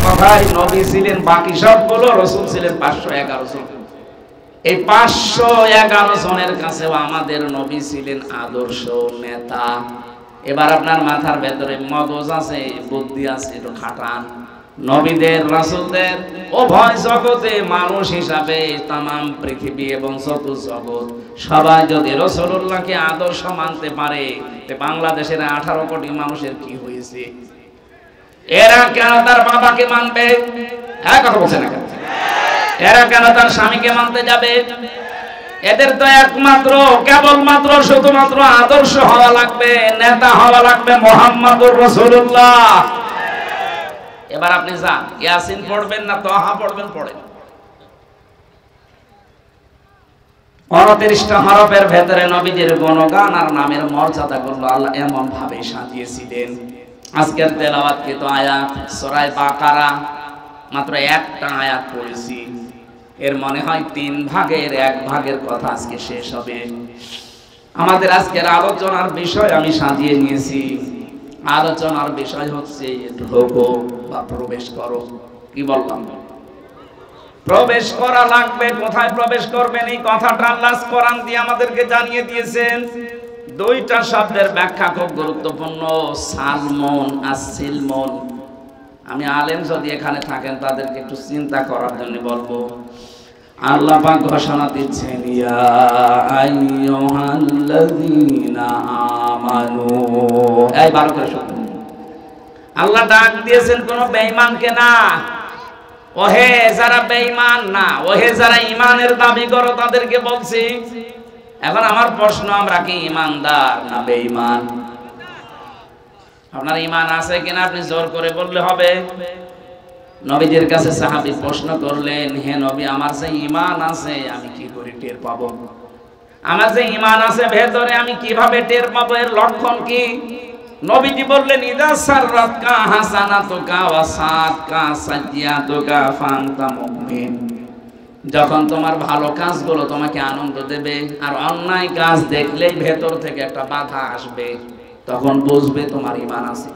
কথায় নবী ছিলেন বাকি সবগুলো, রাসূল ছিলেন 511 জন। এই 511 জনের কাছেও আমাদের নবী ছিলেন আদর্শ নেতা। এবার আপনার মাথার ভেতরে মগজ আছে, বুদ্ধি আছে, একটু খাটান। নবীদের রাসূলদের উভয় জগতে মানুষ হিসাবে তামাম পৃথিবী এবং চতুর্জগৎ সবাই যদি রাসূলুল্লাহকে আদর্শ মানতে পারে, তে বাংলাদেশের 18 কোটি মানুষের কি হয়েছে? এরা কেন তার বাবাকে মানবে? হ্যাঁ, কথা বলছেন না কেন? এরা কেন তার স্বামীকে মানতে যাবে? এদের তো একমাত্র কেবলমাত্র শুধুমাত্র আদর্শ হওয়া লাগবে, নেতা হওয়া লাগবে মুহাম্মদুর রাসূলুল্লাহ। এবার আপনি যান, ইয়াসিন পড়বেন না তাহা পড়বেন, পড়েন। 29টা হরফের ভেতরে নবীজির গুণগান আর নামের মর্যাদা গুলো আল্লাহ এমন ভাবে সাজিয়েছিলেন। আজকের তেলাওয়াতকৃত আয়াত সূরা বাকারা, মাত্র একটা আয়াত পড়েছি, এর মনে হয় 3 ভাগের 1 ভাগের কথা আজকে শেষ হবে। আমাদের আজকের আলোচনার বিষয় আমি সাজিয়ে নিয়েছি। আলোচনার বিষয় হচ্ছে ঢোকো বা প্রবেশ করো। কি বললাম? প্রবেশ করা লাগবে। কোথায় প্রবেশ করবেন এই কথাটা আল্লাহ কোরআন দিয়ে আমাদেরকে জানিয়ে দিয়েছেন। 2টা শব্দের ব্যাখ্যা খুব গুরুত্বপূর্ণ, সালমন আর সিলমন। আমি আলেম যদি এখানে থাকেন তাদেরকে একটু চিন্তা করার জন্য বলবো। আল্লাহ পাক ঘোষণা দিচ্ছেন, ইয়া আইয়ুহাল্লাযীনা আমানু। এই 12 করে শুনুন। আল্লাহ ডাক দিয়েছেন কোন বেঈমানকে না। ওহে যারা বেঈমান না, ওহে যারা ঈমানের দাবি করো তাদেরকে বলছি। এখন আমার প্রশ্ন, আমরা কি ঈমানদার না বেঈমান? আপনার ঈমান আছে কিনা আপনি জোর করে বললে হবে। নবীজির কাছে সাহাবী প্রশ্ন করলেন, হে নবী, আমার যে ঈমান আছে আমি কি করে টের পাবো? আমার যে ঈমান আছে ভেতরে আমি কিভাবে টের পাবো? এর লক্ষণ কি? নবীজি বললেন, ইদা সাররাতকা হাসানাতুকা ওয়া সাআতকা সাইয়্যাতুকা ফান্তা মুমিন। যখন তোমার ভালো কাজগুলো তোমাকে আনন্দ দেবে আর অন্যায় কাজ দেখলেই ভেতর থেকে একটা বাধা আসবে, তখন বুঝবে তোমার ঈমান আছে।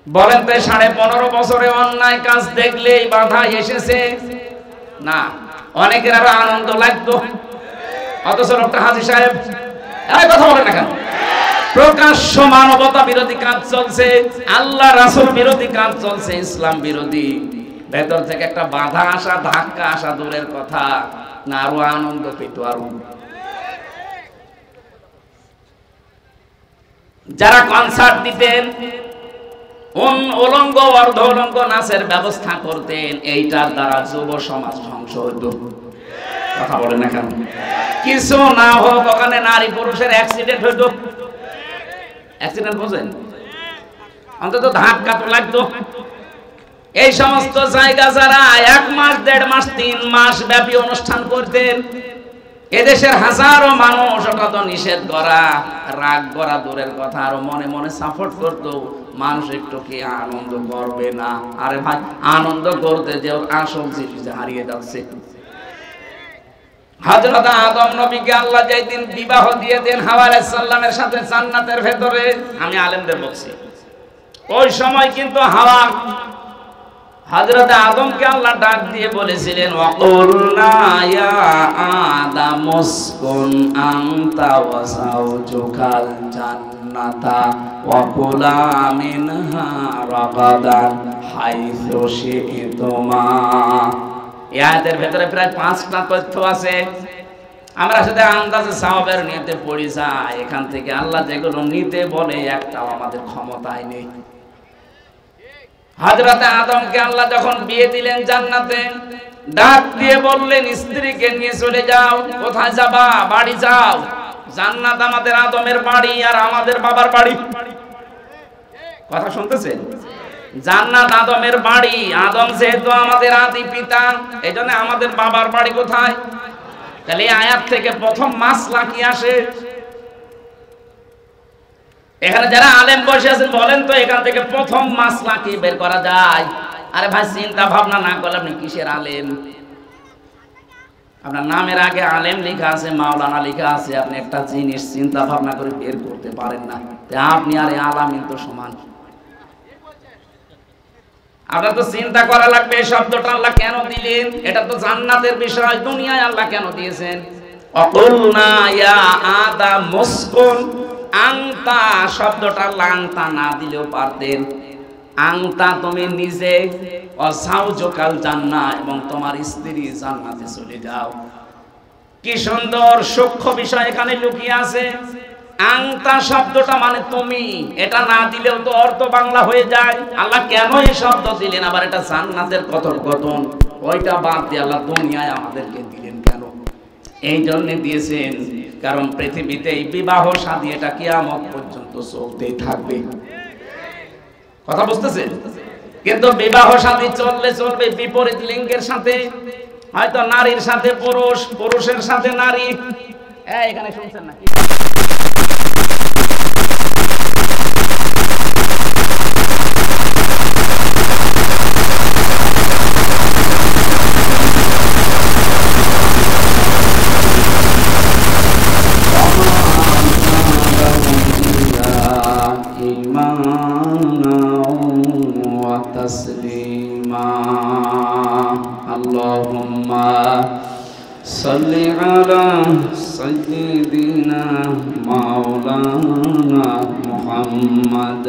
বলেন তো 15.5 বছরে অন্যায় কাজ দেখলেই বাধা এসেছে না? অনেকের আরো আনন্দ লাগতো, অথচ লোকটা হাজী সাহেব এই কথা বলেন না কেন? প্রকাশ্য মানবতা বিরোধী কাজ চলছে, আল্লাহ রাসূল বিরোধী কাজ চলছে, ইসলাম বিরোধী। ভেতর থেকে একটা বাধা আসা, ধাক্কা আসা দূরের কথা, না আরো আনন্দ পেত আরো। যারা কনসার্ট দিতেন, উলঙ্গ অর্ধ উলঙ্গ নাচের ব্যবস্থা করতেন, এইটার দ্বারা যুব সমাজ ধ্বংস হতো। কথা বলেন না কেন? কিছু না হোক ওখানে নারী পুরুষের অ্যাক্সিডেন্ট হইতো। অ্যাক্সিডেন্ট বোঝেন? অন্তত ধাক্কা তো লাগতো। এই সমস্ত জায়গা যারা 1 মাস 1.5 মাস 3 মাস ব্যাপী অনুষ্ঠান করতেন, এদেশের হাজারো মানুষ ওটা তো নিষেধ করা, রাগ করা দূরের কথা, আরো মনে মনে সাপোর্ট করতো। মানুষ একটু কি আনন্দ করবে না? আরে ভাই, আনন্দ করতে যে আসল জিনিস হারিয়ে যাচ্ছে। হযরত আদম নবীকে আল্লাহ যেদিন বিবাহ দিয়ে দেন হাওয়া আলাইহিস সালামের সাথে জান্নাতের ভেতরে, আমি আলেমদের বলছি, ওই সময় কিন্তু হাওয়া হযরত আদমকে আল্লাহ ডাক দিয়ে বলেছিলেন, ওয়াকুলনা ইয়া আদাম উসকুন আনতা ওয়া যাওজুকাল জান্নাতা ওয়া কুলা মিনহা রাগাদান হাইসু শি'তুমা। এই আয়াতের ভেতরে প্রায় 5টা তথ্য আছে। আমরা শুধু আন্দাজে সওয়াবের নিয়তে পড়ি যাই, এখান থেকে আল্লাহ যেগুলো নিতে বলে একটাও আমাদের ক্ষমতায় নেই। হযরত আদমকে আল্লাহ যখন বিয়ে দিলেন জান্নাতে, ডাক দিয়ে বললেন, স্ত্রীকে নিয়ে চলে যাও। কোথায় যাবা? বাড়ি যাও। জান্নাত আমাদের আদমের বাড়ি আর আমাদের বাবার বাড়ি। কথা শুনতেছেন? জান্নাত আদমের বাড়ি, আদম যেহেতু আমাদের আদি পিতা, এইজন্য আমাদের বাবার বাড়ি কোথায়? তাহলে এই আয়াত থেকে প্রথম মাসলা কি আসে? এখানে যারা আলেম বসে আছেন বলেন তো, এখান থেকে প্রথম মাসলা কি বের করা যায়? আরে ভাই, চিন্তা ভাবনা না করলে আপনি কিসের আলেম? আপনার নামের আগে আলেম লেখা আছে, মাওলানা লেখা আছে, আপনি একটা জিনিস চিন্তা ভাবনা করে বের করতে পারেন না, আপনি আর আলামিন তো সমান। আপনার তো চিন্তা করা লাগবে এই শব্দটা আল্লাহ কেন দিলেন। এটা তো জান্নাতের বিষয়, দুনিয়ায় আল্লাহ কেন দিয়েছেন? অকুলনা ইয়া আদাম মুসকুন আনতা, শব্দটা আনতা না দিলেও পারতেন। আনতা তুমি নিজে, অসাউজকাল জান্নাহ, এবং তোমার স্ত্রী জান্নাতে চলে যাও। কি সুন্দর সূক্ষ্ম বিষয় এখানে লুকিয়ে আছে। আনতা শব্দটা মানে তুমি, এটা না দিলেও তো অর্থ বাংলা হয়ে যায়। আল্লাহ কেন এই শব্দ দিলেন? আবার এটা জান্নাতের কথোপকথন, ওইটা বাদ দিয়ে আল্লাহ দুনিয়ায় আমাদেরকে দিলেন কেন? এই জন্য দিয়েছেন কারণ পৃথিবীতে এই বিবাহ শাদী এটা কিয়ামত পর্যন্ত চলতেই থাকবে। কথা বুঝতেছেন? কিন্তু বিবাহ শাদী চলবে বিপরীত লিঙ্গের সাথে, হয়তো নারীর সাথে পুরুষ, পুরুষের সাথে নারী। এখানে শুনছেন নাকি? আল্লাহুম্মা সাল্লি আলা সাইয়্যিদিনা মাওলানা মুহাম্মদ।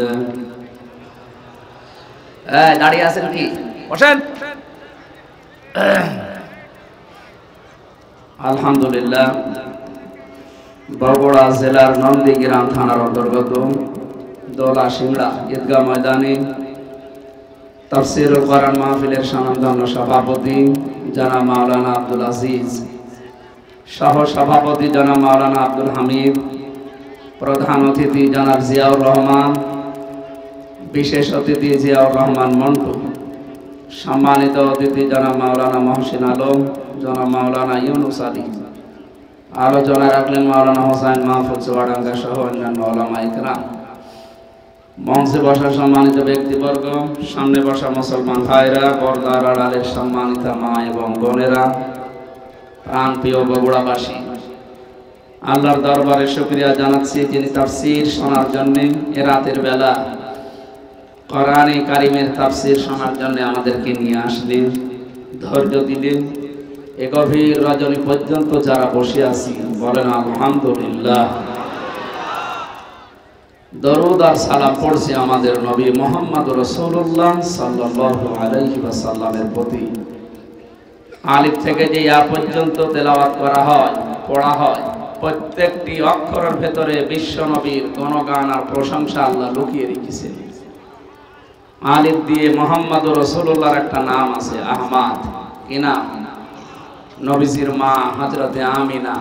দাঁড়িয়ে আছেন কি? বসেন। আলহামদুলিল্লাহ, বগুড়া জেলার নন্দীগ্রাম থানার অন্তর্গত দোলা সিংড়া ঈদগাহ ময়দানে তাফসীরুল কোরআন মাহফিলের স্বনামধন্য সভাপতি জনাব মাওলানা আব্দুল আজিজ, সহ সভাপতি জনাব মাওলানা আব্দুল হামিদ, প্রধান অতিথি জনাব জিয়াউর রহমান, বিশেষ অতিথি জিয়াউর রহমান মন্টু, সম্মানিত অতিথি জনাব মাওলানা মহসিন আলম, জনাব মাওলানা ইউনুস আলী, আলোচনা রাখলেন মাওলানা হোসাইন মাহফুজ চুয়াডাঙ্গা সহ অন্যান্য ওলামা ইকরাম। মঞ্চে বসা সম্মানিত ব্যক্তিবর্গ, সামনে বসা মুসলমান ভাইরা, পর্দার আড়ালের সম্মানিত মা এবং বোনেরা, প্রাণপ্রিয় বগুড়াবাসী, আল্লাহর দরবারে শুকরিয়া জানাচ্ছি যিনি তাফসীর শোনার জন্য এ রাতের বেলা কোরআনে কারিমের তাফসীর শোনার জন্য আমাদেরকে নিয়ে আসলেন, ধৈর্য দিলেন। এ গভীর রজনী পর্যন্ত যারা বসে আছি বলেন আলহামদুলিল্লাহ। দরুদ আর সালাম পড়ছি আমাদের নবী মুহাম্মদ রাসূলুল্লাহ সাল্লাল্লাহু আলাইহি ওয়াসাল্লামের প্রতি। আলিফ থেকে যে ইয়া পর্যন্ত তেলাওয়াত করা হয়, পড়া হয়, প্রত্যেকটি অক্ষরের ভেতরে বিশ্ব নবীর গুণগান আর প্রশংসা আল্লাহ লুকিয়ে রেখেছেন। আলিফ দিয়ে মুহাম্মদ রাসূলুল্লাহর একটা নাম আছে আহমদ। কি নাম? নবীজির মা হযরতে আমিনা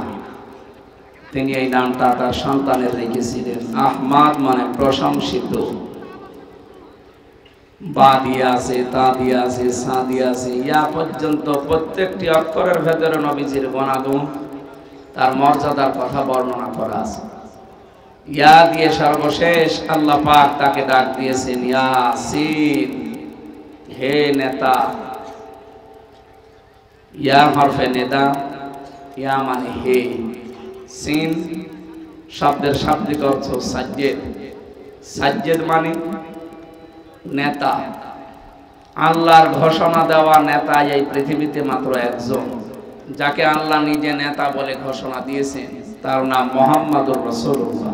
তিনি এই নামটা তার সন্তানের রেখেছিলেন। আহমদ মানে প্রশংসিত। বা দিয়ে আছে, তা দিয়ে আছে, সা দিয়ে আছে, ইয়া পর্যন্ত প্রত্যেকটি অক্ষরের ভেতরে নবীজির গুণাগুণ, তার মর্যাদার কথা বর্ণনা করা আছে। ইয়া দিয়ে সর্বশেষ আল্লাহ পাক তাকে ডাক দিয়েছেন ইয়াসিন, হে নেতা। ইয়া হরফে নেদা, ইয়া মানে হে, সিন শব্দের শাব্দিক অর্থ সাজ্জেদ। সাজ্জেদ মানে নেতা। আল্লাহর ঘোষণা দেওয়া নেতা এই পৃথিবীতে মাত্র একজন, যাকে আল্লাহ নিজে নেতা বলে ঘোষণা দিয়েছেন, তার নাম মুহাম্মদুর রাসূলুল্লাহ।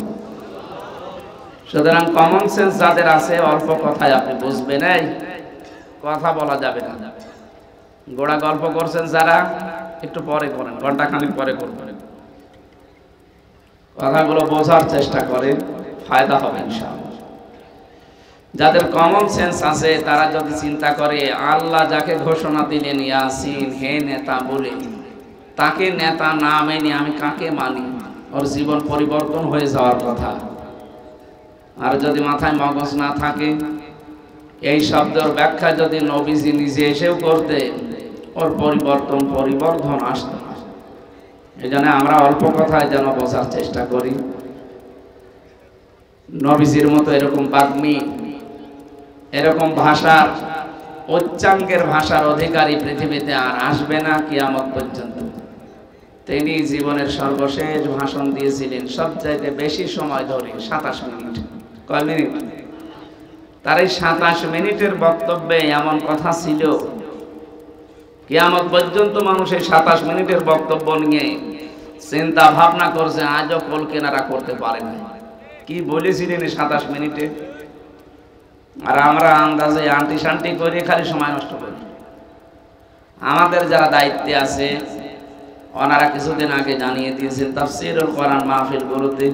সুতরাং কমন সেন্স যাদের আছে অল্প কথায় আপনি বুঝবেন, এই কথা বলা যাবে না। গোড়া গল্প করছেন যারা, একটু পরে করেন, ঘন্টাখানিক পরে করবেন। কথাগুলো বোঝার চেষ্টা করে, ফায়দা হবে ইনশাআল্লাহ। যাদের কমন সেন্স আছে তারা যদি চিন্তা করে আল্লাহ যাকে ঘোষণা দিলেন ইয়াসিন, হে নেতা বলে, তাকে নেতা না মেনে আমি কাকে মানি? ওর জীবন পরিবর্তন হয়ে যাওয়ার কথা। আর যদি মাথায় মগজ না থাকে, এই শব্দের ব্যাখ্যা যদি নবীজি নিজে এসেও করতেন, ওর পরিবর্তন আসতো না। এই জন্য আমরা অল্প কথায় যেন বোঝার চেষ্টা করি। নবীজির মতো এরকম বাগ্মী, এরকম ভাষার, উচ্চাঙ্গের ভাষার অধিকারী পৃথিবীতে আর আসবে না কিয়ামত পর্যন্ত। তিনি জীবনের সর্বশেষ ভাষণ দিয়েছিলেন সবচাইতে বেশি সময় ধরে, 27 মিনিট। কয় মিনিট? তার এই 27 মিনিটের বক্তব্যে এমন কথা ছিল, কিয়ামত পর্যন্ত মানুষ এই 27 মিনিটের বক্তব্য নিয়ে চিন্তা ভাবনা করছে, আজও কল কেনারা করতে পারে না। কি বলেছিলেন এই 27 মিনিটে? আর আমরা আন্দাজে আন্টি শান্টি করে খালি সময় নষ্ট করি। আমাদের যারা দায়িত্বে আছে ওনারা কিছুদিন আগে জানিয়ে দিয়েছেন তাফসীরুল কোরআন মাহফিলগুলোতে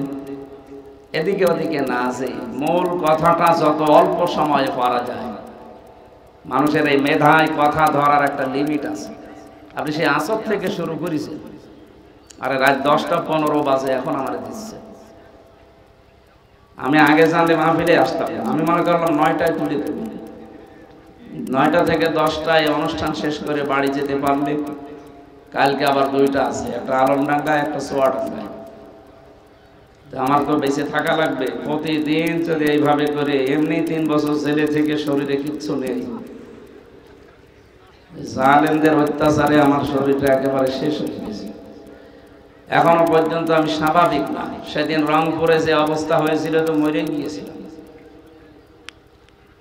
এদিকে ওদিকে না আছে, মূল কথাটা যত অল্প সময়ে করা যায়। মানুষের এই মেধায় কথা ধরার একটা লিমিট আছে। আপনি সেই আসর থেকে শুরু করেছেন, আরে রাত 10টা 15 বাজে এখন আমার দিচ্ছে। আমি আগে জানলে মাহফিলে আসতাম, আমি মনে করলাম 9টায় তুলে দেব, 9টা থেকে 10টায় অনুষ্ঠান শেষ করে বাড়ি যেতে পারলে কালকে আবার 2টা আছে, একটা আলমডাঙ্গা একটা সোয়াডাঙ্গায়। আমার তো বেঁচে থাকা লাগবে। প্রতিদিন যদি এইভাবে করে, এমনি 3 বছর ছেলে থেকে শরীরে কিচ্ছু নেই, জালেমদের অত্যাচারে আমার শরীরটা একেবারে শেষ হয়ে গেছে। এখনো পর্যন্ত আমি স্বাভাবিক না। সেদিন রংপুরে যে অবস্থা হয়েছিল তো মরে গিয়েছিলাম।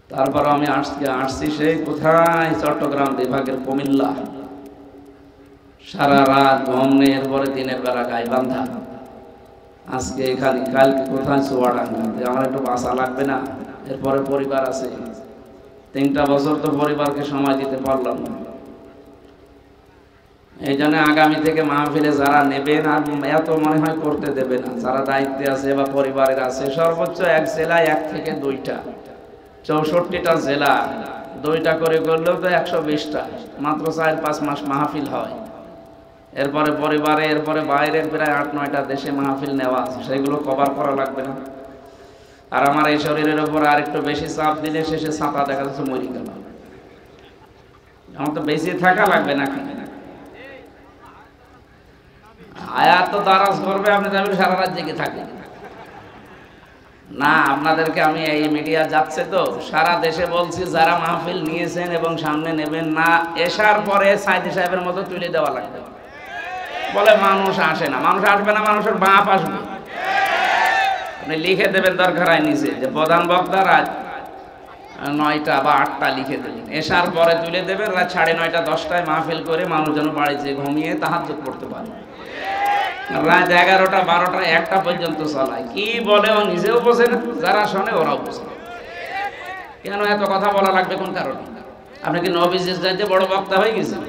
তারপর আমি আসছি সেই কোথায়, চট্টগ্রাম বিভাগের কুমিল্লা। সারা রাত ঘুম নেই, এরপরে দিনের বেলা গাইবান্ধা, আজকে এখানে, কালকে কোথায় চুয়াডাঙ্গা। আমার একটু বাসা লাগবে না? এরপরে পরিবার আছে, 3টা বছর তো পরিবারকে সময় দিতে পারলাম না। এই জন্য আগামী থেকে মাহফিলে যারা নেবেন আর এত মনে হয় করতে দেবে না, যারা দায়িত্বে আছে বা পরিবারের আছে, সর্বোচ্চ এক জেলায় 1 থেকে 2টা, 64টা জেলা 2টা করে করলেও তো 120টা, মাত্র 4-5 মাস মাহফিল হয়। এরপরে পরিবারে, এরপরে বাইরের প্রায় 8-9টা দেশে মাহফিল নেওয়া আছে, সেগুলো কভার করা লাগবে না? আর আমার এই শরীরের উপর আর একটু বেশি চাপ দিলে শেষে ছাতা দেখা যাচ্ছে মরি গেল। আমার তো বেশি থাকা লাগবে না। আয়াত তো দারাজ করবে, আপনি যাবেন সারা রাত জেগে থাকবেন না। আপনাদেরকে আমি, এই মিডিয়া যাচ্ছে তো সারা দেশে বলছি, যারা মাহফিল নিয়েছেন এবং সামনে নেবেন না, এশার পরে সাইদি সাহেবের মতো তুলে দেওয়া লাগবে। বলে মানুষ আসে না, মানুষ আসবে না, মানুষের বাপ আসবে। আপনি লিখে দেবেন দরকার হয় নিচে যে প্রধান বক্তা রাত 9টা বা 8টা লিখে দেবেন, এশার পরে তুলে দেবেন, রাত 9:30 10টায় মাহফিল করে মানুষ যেন বাড়িতে ঘুমিয়ে তাহাজ্জুদ পড়তে পারে। রাত 11টা 12টা 1টা পর্যন্ত চালায়। কি বলে ও নিজেও বোঝে না, যারা শোনে ওরাও বোঝে না। কেন এত কথা বলা লাগবে, কোন কারণে? আপনি কি নবীজির চাইতে বড় বক্তা হয়ে গেছেন?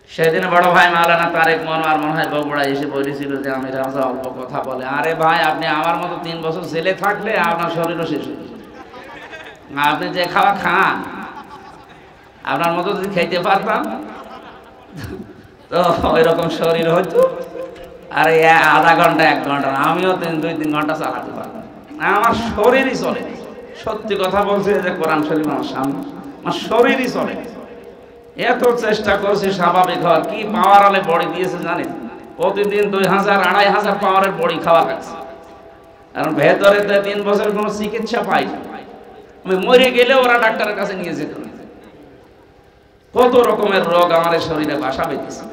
সেদিন বড় ভাই মাওলানা তারেক মনোয়ার মনে হয় বগুড়া এসে বলেছিল যে আমি রাজা অল্প কথা বলে। আরে ভাই, আপনি আমার মতো 3 বছর ছেলে থাকলে আপনার শরীরও শেষ হয়ে যাবে। আপনি যে খাওয়া খান, আপনার মতো যদি খাইতে পারতাম তো ওই রকম শরীর হইতো। আর আধা ঘন্টা 1 ঘন্টা না, আমিও 2-3 ঘন্টা চালাতে পারতাম। আমার শরীরই চলে। সত্যি কথা বলছে যে কোরআন শরীফ আমার সামনে, আমার শরীরই চলে। এত চেষ্টা করছি স্বাভাবিক হওয়ার, কি পাওয়ার আলে বড়ি দিয়েছে জানেন? প্রতিদিন 2000-2500 পাওয়ারের বড়ি খাওয়া লাগছে। কারণ ভেতরে 3 বছর কোনো চিকিৎসা পাই না। আমি মরে গেলে ওরা ডাক্তারের কাছে নিয়ে যেত না। কত রকমের রোগ আমার শরীরে বাসা বেঁধেছে।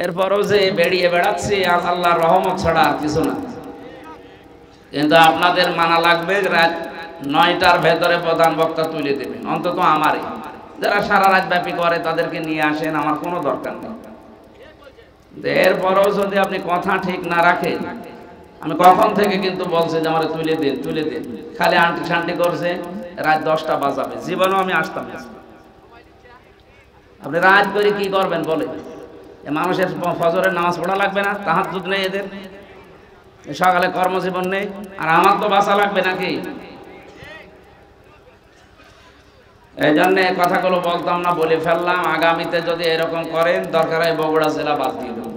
এরপরও যে বেরিয়ে বেড়াচ্ছি, আল্লাহর রহমত ছাড়া আর কিছু না। কিন্তু আপনাদের মানা লাগবে, রাত 9টার ভেতরে প্রধান বক্তা তুলে দেবেন, অন্তত আমারই। যারা সারা রাত ব্যাপী করে তাদেরকে নিয়ে আসেন, আমার কোনো দরকার নেই। এরপরও যদি আপনি কথা ঠিক না রাখেন, আমি কখন থেকে কিন্তু বলছি যে আমার তুলে দিন তুলে দিন, খালি আন্টি শান্টি করছে, রাত 10টা বাজাবে, জীবনেও আমি আসতাম না। আপনি রাত করে কি করবেন বলে? মানুষের ফজরের নামাজ পড়া লাগবে না? তাহাজ্জুদ নেই এদের, সকালে কর্মজীবন নেই, আর আমার তো বাঁচা লাগবে নাকি? এই জন্য কথাগুলো বলতাম না, বলে ফেললাম। আগামীতে যদি এরকম করেন, দরকার হয় বগুড়া জেলা বাদ দিয়ে দেবো।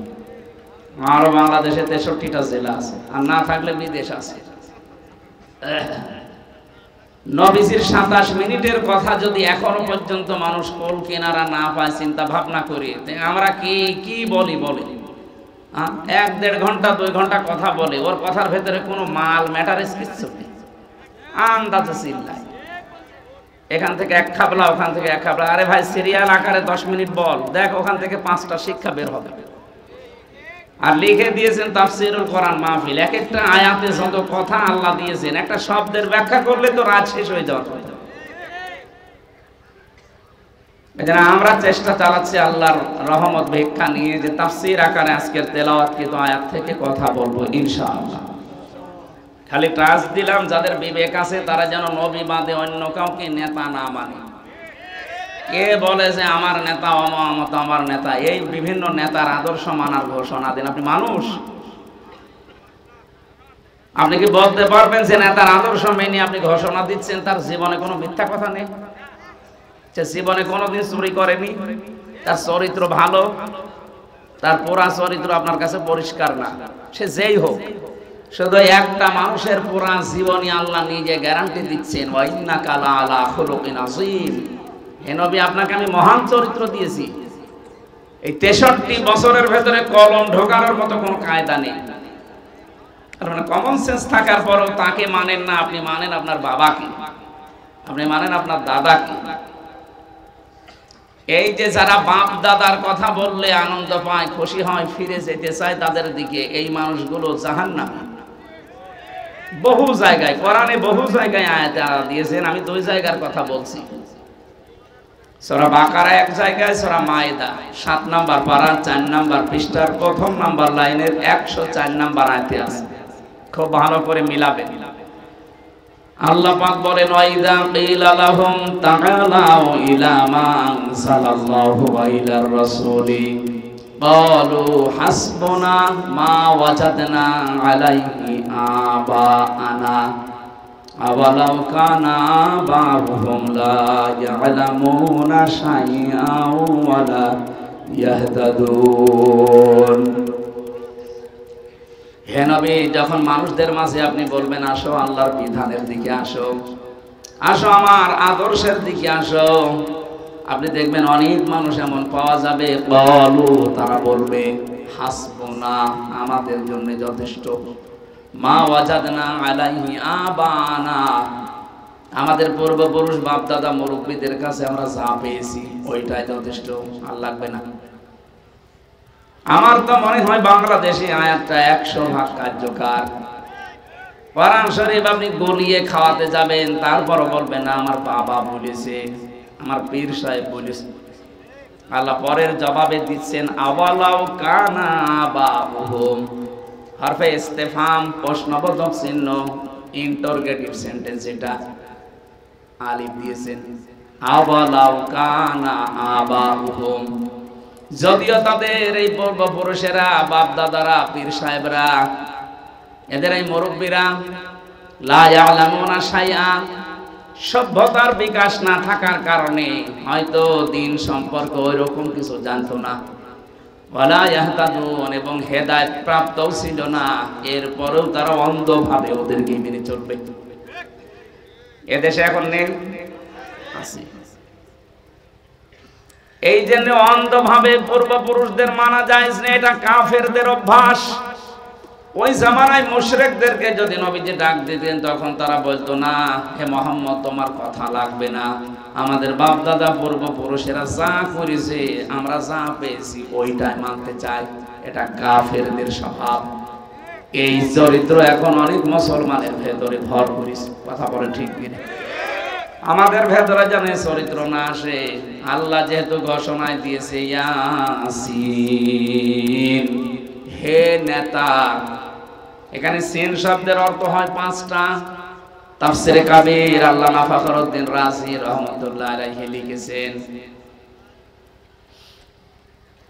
আরো বাংলাদেশে 63টা জেলা আছে, আর না থাকলে বিদেশ আছে। নবীজির 27 মিনিটের কথা যদি এখনো পর্যন্ত মানুষ কোল কেনারা না পায়, চিন্তা ভাবনা করি আমরা কি বলি বলে? 1-1.5 ঘন্টা 2 ঘন্টা কথা বলে, ওর কথার ভেতরে কোনো মাল ম্যাটারেস কিচ্ছু নেই, আন্দাজে চিল্লায়। এখান থেকে 1 খাবলা, ওখান থেকে 1 খাবলা। আরে ভাই, সিরিয়াল আকারে 10 মিনিট বল, দেখ ওখান থেকে 5টা শিক্ষা বের হবে। আর লিখে দিয়েছেন তাফসীরুল কোরআন মাহফিল। এক একটা আয়াতে যত কথা আল্লাহ দিয়েছেন, একটা শব্দের ব্যাখ্যা করলে তো রাত শেষ হয়ে যাওয়ার কথা। এজন্য আমরা চেষ্টা চালাচ্ছি আল্লাহর রহমত ভিক্ষা নিয়ে যে তাফসীর আকারে আজকের তেলাওয়াতকৃত আয়াত থেকে কথা বলবো ইনশাআল্লাহ। খালি ট্রাস্ট দিলাম যাদের বিবেক আছে তারা যেন নবী বাদে অন্য কাউকে নেতা না মানে। কে বলে যে আমার নেতা অমত আমার নেতা, এই বিভিন্ন নেতার আদর্শ মানার ঘোষণা দেন। আপনি মানুষ, আপনি কি বলতে পারবেন যে নেতার আদর্শ মেনে আপনি ঘোষণা দিচ্ছেন তার জীবনে কোনো মিথ্যা কথা নেই, সে জীবনে কোনোদিন চুরি করেনি, তার চরিত্র ভালো, তার পুরা চরিত্র আপনার কাছে পরিষ্কার না, সে যেই হোক, শুধু একটা মানুষের পুরা জীবনী আল্লাহ নিজে গ্যারান্টি দিচ্ছেন, ওয়া ইন্নাকা লাআলা খুলুকিন আযীম। হে নবী, আপনাকে আমি মহান চরিত্র দিয়েছি। এই 63 বছরের ভেতরে কলম ঢোকানোর মতো কোনো কায়দা নেই। আর মানে কমন সেন্স থাকার পরেও তাকে মানেন না। আপনি মানেন আপনার বাবাকে, আপনি মানেন আপনার দাদাকে। এই যে যারা বাপ দাদার কথা বললে আনন্দ পায়, খুশি হয়, ফিরে যেতে চায় তাদের দিকে, এই মানুষগুলো জাহান্নামী। বহু জায়গায় কোরআনে বহু জায়গায় আয়াত দিয়েছেন, আমি 2 জায়গার কথা বলছি। সূরা বাকারা এক জায়গায়, সূরা মায়েদা 7 নাম্বার পারা 4 নাম্বার পৃষ্ঠার 1ম নাম্বার লাইনের 104 নাম্বার আয়াতে আছে। খুব ভালো করে মিলাবেন। আল্লাহ পাক বলেন, ওয়াইদা কিলা লাহুম তাআলাউ ইলা মা আনসালাল্লাহু ওয়া ইলার রাসূলি ক্বালু হাসবুনা মা ওয়াজাদনা আলাইহি আবাআনা আওয়ালাউ কানা আবাউহুম লা ইয়ালামুনা শাইআন ওয়া লা ইয়াহতাদুন। হে নবী, যখন মানুষদের মাঝে আপনি বলবেন আসো আল্লাহর বিধানের দিকে আসো, আসো আমার আদর্শের দিকে আসো, আপনি দেখবেন অনেক মানুষ এমন পাওয়া যাবে, ক্বালু তারা বলবে হাসবুনা আমাদের জন্য যথেষ্ট, মা ওয়াজাদনা আলাইহি আবানা আমাদের পূর্বপুরুষ বাপ দাদা মুরব্বীদের কাছে আমরা যা পেয়েছি ওইটাই যথেষ্ট, আর লাগবে না। আমার তো মনে হয় বাংলাদেশে আয়াতটা 100% কার্যকর। কোরআন শরীফ আপনি গলিয়ে খাওয়াতে যাবেন, তারপরও বলবেন না আমার বাবা বলেছে, আমার পীর সাহেব বলেছে। আল্লাহ পরের জবাবে দিচ্ছেন আওয়ালাউ কানা আবাউহুম, হরফে ইস্তেফহাম, প্রশ্নবোধক চিহ্ন, ইন্টারোগেটিভ সেন্টেন্স, এটা আলিফ দিয়েছেন। আওয়ালাউ কানা আবাউহুম, যদিও তাদের এই পূর্বপুরুষেরা বাপ দাদারা পীর সাহেবরা এদের এই মুরব্বীরা লা ইয়ালামুনা শাইআন সভ্যতার বিকাশ না থাকার কারণে হয়তো দিন সম্পর্কে ওইরকম কিছু জানতো না, ওয়ালা ইয়াহতাদুন এবং হেদায়েত প্রাপ্তও ছিল না, এরপরেও তারা অন্ধভাবে ওদেরকে মেনে চলবে। এদেশে এখন নেই, আছে। এই জন্য অন্ধভাবে পূর্বপুরুষদের মানা জায়েজ নেই, এটা কাফেরদের অভ্যাস। ওই জামানায় মুশরিকদেরকে যদি নবীজি ডাক দিতেন তখন তারা বলতো না হে মুহাম্মদ তোমার কথা লাগবে না, আমাদের বাপ দাদা পূর্বপুরুষেরা যা করেছে আমরা যা পেয়েছি ওইটাই মানতে চাই, এটা কাফেরদের স্বভাব। এই চরিত্র এখন অনেক মুসলমানের ভেতরে ভর করেছে। কথা বলেন ঠিক কিনা? আমাদের ভেতরে যেন চরিত্র না আসে। আল্লাহ যেহেতু ঘোষণায় দিয়েছে ইয়াসিন, হে নেতা, এখানে সিন শব্দের অর্থ হয় 5টা। তাফসিরে কাবীর আল্লামা ফখরুদ্দিন রাজি রাহমাতুল্লাহ আলাইহি লিখেছেন,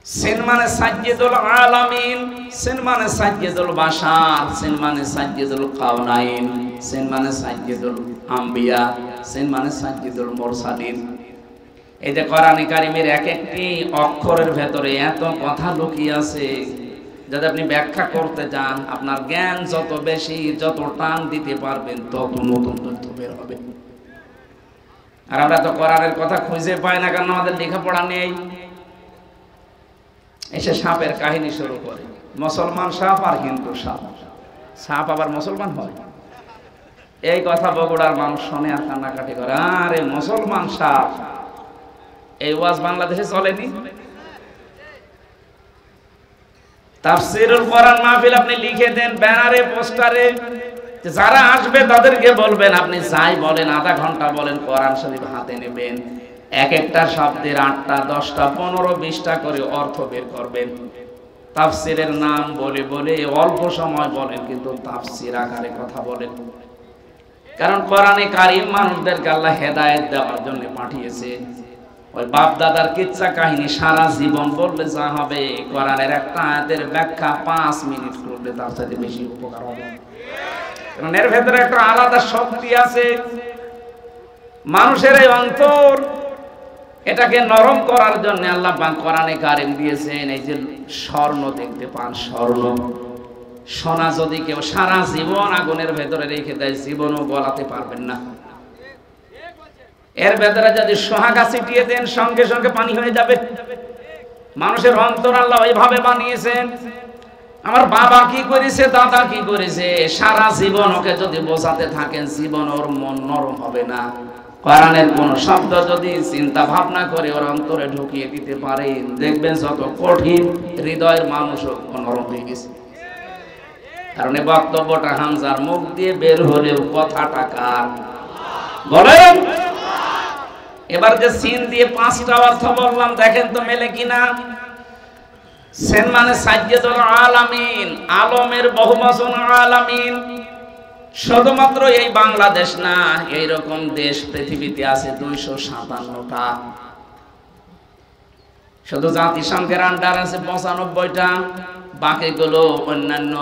সিন মানে সাজ্জিদুল আলামিন, সিন মানে সাজ্জিদুল বাশার, সিন মানে সাজ্জিদুল কাওনাইন, সিন মানে সাজ্জিদুল আম্বিয়া, সিন মানে সাজ্জিদুল মুরসালিন। এই যে কোরআনে কারীমের এক একটি অক্ষরের ভেতরে এত কথা লুকিয়ে আছে, যদি আপনি ব্যাখ্যা করতে যান আপনার জ্ঞান যত বেশি, যত টান দিতে পারবেন তত নতুন তথ্য বের হবে। আর আমরা তো কোরআনের কথা খুঁজে পাই না, কারণ আমাদের লেখাপড়া নেই। এসে সাপের কাহিনী শুরু করে, মুসলমান সাপ আর হিন্দু সাপ, সাপ আবার মুসলমান হয়। এই কথা বগুড়ার মানুষ শোনে আর কান্নাকাটি করে, আরে মুসলমান সাপ। এই ওয়াজ বাংলাদেশে চলেনি। তাফসীরুল কোরআন মাহফিল আপনি লিখে দেন ব্যানারে, পোস্টারে, যারা আসবে তাদেরকে বলবেন আপনি যাই বলেন, আধা ঘন্টা বলেন, কোরআন শরীফ হাতে নেবেন, এক একটা শব্দের 8টা 10টা 15 20টা করে অর্থ বের করবেন। তাফসীরের নাম বলে বলে অল্প সময় বলেন, কিন্তু তাফসীর আকারে কথা বলেন। কারণ কোরআনে কারীম মানুষদেরকে আল্লাহ হেদায়েত দেওয়ার জন্য পাঠিয়েছে। ওই বাপ দাদার কিচ্ছা কাহিনী সারা জীবন বললে যা হবে, কোরআনের একটা আয়াতের ব্যাখ্যা 5 মিনিট করলে তার সাথে বেশি উপকার হবে। কারণ এর ভেতরে একটা আলাদা শক্তি আছে। মানুষের এই অন্তর, এটাকে নরম করার জন্য আল্লাহ পাক কোরআনে কারীম দিয়েছেন। এই যে স্বর্ণ দেখতে পান, স্বর্ণ, সোনা যদি কেউ সারা জীবন আগুনের ভেতরে রেখে দেয়, জীবনও গলাতে পারবেন না। এর ভেতরে যদি সোহাগা ছিটিয়ে দেন, সঙ্গে সঙ্গে পানি হয়ে যাবে। মানুষের অন্তর আল্লাহ ওইভাবে বানিয়েছেন। আমার বাবা কি করেছে, দাদা কি করেছে, সারা জীবন ওকে যদি বোঝাতে থাকেন, জীবন ওর মন নরম হবে না। কোরআনের কোন শব্দ যদি চিন্তা ভাবনা করে ওর অন্তরে ঢুকিয়ে দিতে পারেন, দেখবেন যত কঠিন হৃদয়ের মানুষও নরম হয়ে গেছে। কারণ এই বক্তব্যটা হামজার মুখ দিয়ে বের হলেও কথাটা কার বলেন? এবার যে সিন দিয়ে 5টা অর্থ বললাম, দেখেন তো মেলে কিনা। সেন মানে সাইয়্যিদুল আলামিন, আলমের বহুবচন আলামিন। শুধুমাত্র এই বাংলাদেশ না, এইরকম দেশ পৃথিবীতে আছে 257টা। শুধু জাতিসংঘের আন্ডার আছে 95টা, বাকিগুলো অন্যান্য।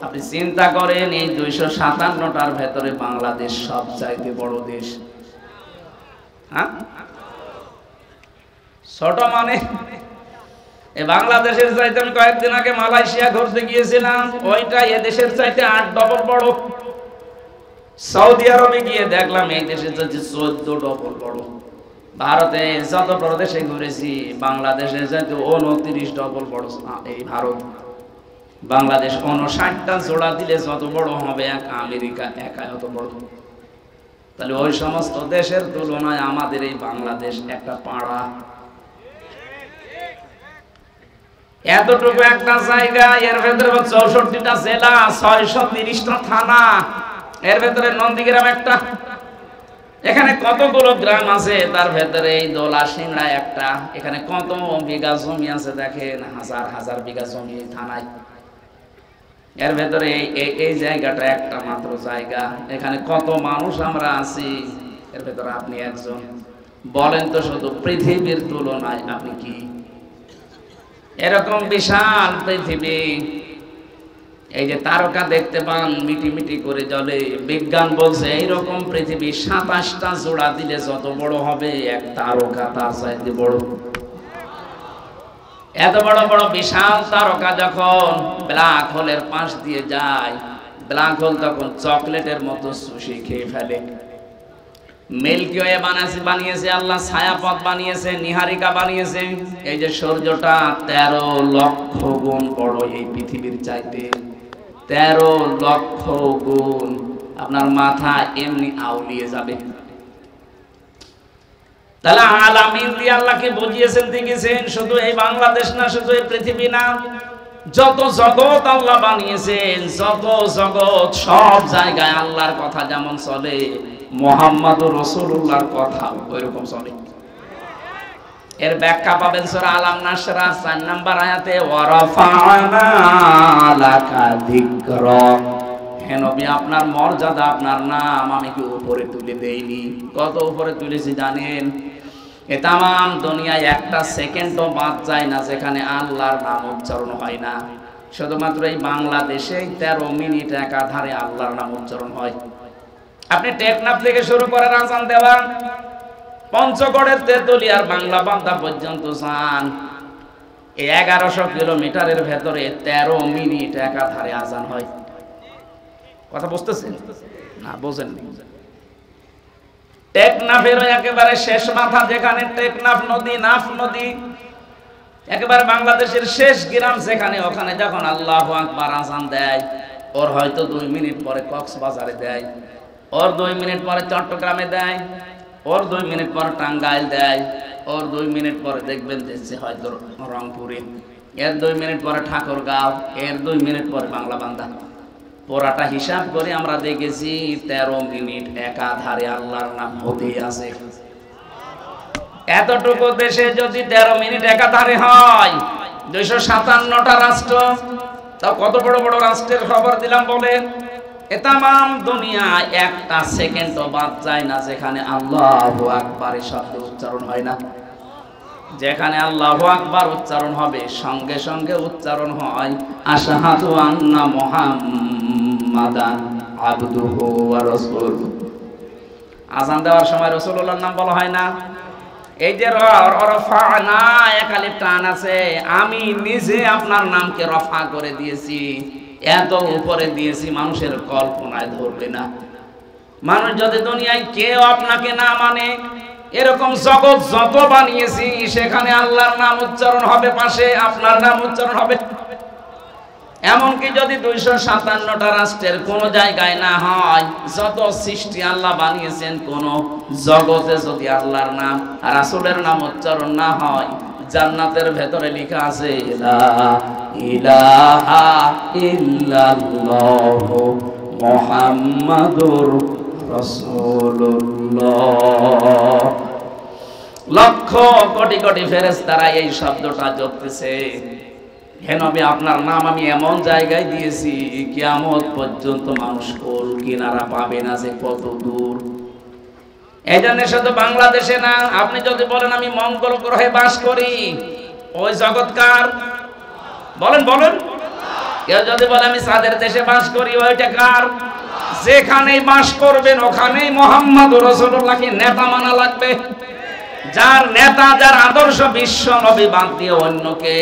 আপনি চিন্তা করেন, এই 257টার ভেতরে বাংলাদেশ সবচাইতে বড় দেশ। হ্যাঁ, ছোট মানে এই বাংলাদেশের চাইতে, আমি কয়েকদিন আগে মালয়েশিয়া ঘুরতে গিয়েছিলাম, ওইটা এ দেশের চাইতে 8 ডবল বড়। সৌদি আরবে গিয়ে দেখলাম এই দেশের চাইতে 14 ডবল বড়। ভারতে যত প্রদেশে ঘুরেছি, বাংলাদেশের চাইতে 29 ডবল বড় এই ভারত। বাংলাদেশ 59টা জোড়া দিলে যত বড় হবে এক আমেরিকা একা অত বড়। তাহলে ওই সমস্ত দেশের তুলনায় আমাদের এই বাংলাদেশ একটা পাড়া। এতটুকু একটা জায়গা, এর ভেতরে 64টা জেলা, 630টা থানা, এর ভেতরে নন্দীগ্রাম একটা। এখানে কতগুলো গ্রাম আছে, তার ভেতরে এই দোলা সিংড়া একটা। এখানে কত বিঘা জমি আছে দেখেন, হাজার হাজার বিঘা জমি থানায়। এর ভেতরে এই জায়গাটা একটা মাত্র জায়গা। এখানে কত মানুষ আমরা আছি, এর ভেতরে আপনি একজন। বলেন তো, শুধু পৃথিবীর তুলনায় আপনি কি? এরকম বিশাল পৃথিবী, এই যে তারকা দেখতে পান মিটি মিটি করে জ্বলে, বিজ্ঞান বলছে এইরকম পৃথিবী 27টা জোড়া দিলে যত বড় হবে এক তারকা তার চাইতে বড়। এত বড় বড় বিশাল তারকা যখন ব্ল্যাক হোলের পাশ দিয়ে যায়, ব্ল্যাক হোল তখন চকলেটের মতো সুশি খেয়ে ফেলে। মিল্কি ওয়ে বানিয়েছে আল্লাহ, ছায়াপথ বানিয়েছে, নিহারিকা বানিয়েছে। এই যে সূর্যটা 13 লক্ষ গুণ বড় এই পৃথিবীর চাইতে, 13 লক্ষ গুণ। আপনার মাথা এমনি আউলিয়ে যাবে। তাহলে আলামিন দিয়ে আল্লাহকে বুঝিয়েছেন, দেখেছেন। শুধু এই বাংলাদেশ না, শুধু এই পৃথিবী না, যত জগৎ আল্লাহ বানিয়েছেন, যত জগৎ, সব জায়গায় আল্লাহর কথা যেমন চলে, মুহাম্মদুর রাসূলুল্লাহর কথা ওইরকম চলে। এর ব্যাখ্যা পাবেন সূরা আলাম নাসরা 4 নম্বর আয়াতে, ওয়ারাফা'না লাকা যিকরাক। হে নবী, আপনার মর্যাদা, আপনার নাম আমি কি উপরে তুলে দেইনি? কত উপরে তুলেছি জানেন? এ তামাম দুনিয়ায় একটা সেকেন্ডও বাদ যায় না যেখানে আল্লাহর নাম উচ্চারণ হয় না। শুধুমাত্র এই বাংলাদেশে 13 মিনিট একাধারে আল্লাহর নাম উচ্চারণ হয়। আপনি টেকনাফ থেকে শুরু করে আজান দেওয়া, পঞ্চগড়ের তেতুলিয়ার বাংলা বান্দা পর্যন্ত যান, এই 1100 কিলোমিটারের ভেতরে 13 মিনিট একাধারে আজান হয়। কথা বুঝতেছেন না? বোঝেননি? টেকনাফের একেবারে শেষ মাথা, যেখানে টেকনাফ নদী, নাফ নদী, একেবারে বাংলাদেশের শেষ গ্রাম যেখানে, ওখানে যখন আল্লাহু আকবার আজান দেয়, ওর হয়তো 2 মিনিট পরে কক্সবাজারে দেয়, ওর 2 মিনিট পরে চট্টগ্রামে দেয়, ওর 2 মিনিট পরে টাঙ্গাইল দেয়, ওর 2 মিনিট পরে দেখবেন দিচ্ছে হয়তো রংপুরে। এর 2 মিনিট পরে ঠাকুরগাঁও, এর 2 মিনিট পরে বাংলা বান্দা। পুরাটা হিসাব করে আমরা দেখেছি 13 মিনিট একাধারে আল্লাহর নাম হতেই আছে। এতটুকু দেশে যদি 13 মিনিট একাধারে হয়, 257টা রাষ্ট্র, তাও কত বড় বড় রাষ্ট্রের খবর দিলাম বলেন। এ তামাম দুনিয়া একটা সেকেন্ডও বাদ যায় না যেখানে আল্লাহু আকবার শব্দ উচ্চারণ হয় না। যেখানে আল্লাহু আকবার উচ্চারণ হবে সঙ্গে সঙ্গে উচ্চারণ হয় আশহাদু আন্না মুহাম্মাদান আবদুহু ওয়া রাসূলুহু। আযান দেওয়ার সময় রাসূলুল্লাহর নাম বলা হয় না? এই যে রফানা এক আলিফ টান আছে, আমি নিজে আপনার নামকে রফা করে দিয়েছি, এত উপরে দিয়েছি মানুষের কল্পনায় ধরবে না। মানুষ যদি দুনিয়ায় কেউ আপনাকে না মানে, এরকম জগৎ যত বানিয়েছি সেখানে আল্লাহর নাম উচ্চারণ হবে, পাশে আপনার নাম উচ্চারণ হবে। এমনকি যদি 257টা রাষ্ট্রের কোন জায়গায় না হয়, যত সৃষ্টি আল্লাহ বানিয়েছেন কোন জগতে যদি আল্লাহর নাম আর রাসূলের নাম উচ্চারণ না হয়, জান্নাতের ভেতরে লেখা আছে লা ইলাহা ইল্লাল্লাহু মুহাম্মাদুর রাসূলুল্লাহ। লক্ষ কোটি কোটি ফেরেশতারা এই শব্দটা জপতেছে, হে নবী আপনার নাম আমি এমন জায়গায় দিয়েছি কিয়ামত পর্যন্ত মানুষ কোল কিনারা পাবে না যে কত দূর। এই জন্য শুধু বাংলাদেশে না, আপনি যদি বলেন আমি মঙ্গল গ্রহে বাস করি, ওই জগৎকার বলেন বলেন। কেউ যদি বলে আমি চাঁদের দেশে বাস করি, ওইটা কার? যেখানেই বাস করবেন ওখানেই মুহাম্মদুর রাসূলুল্লাহকে নেতা মানা লাগবে। যার নেতা, যার আদর্শ বিশ্ব নবী বাদ দিয়ে অন্যকে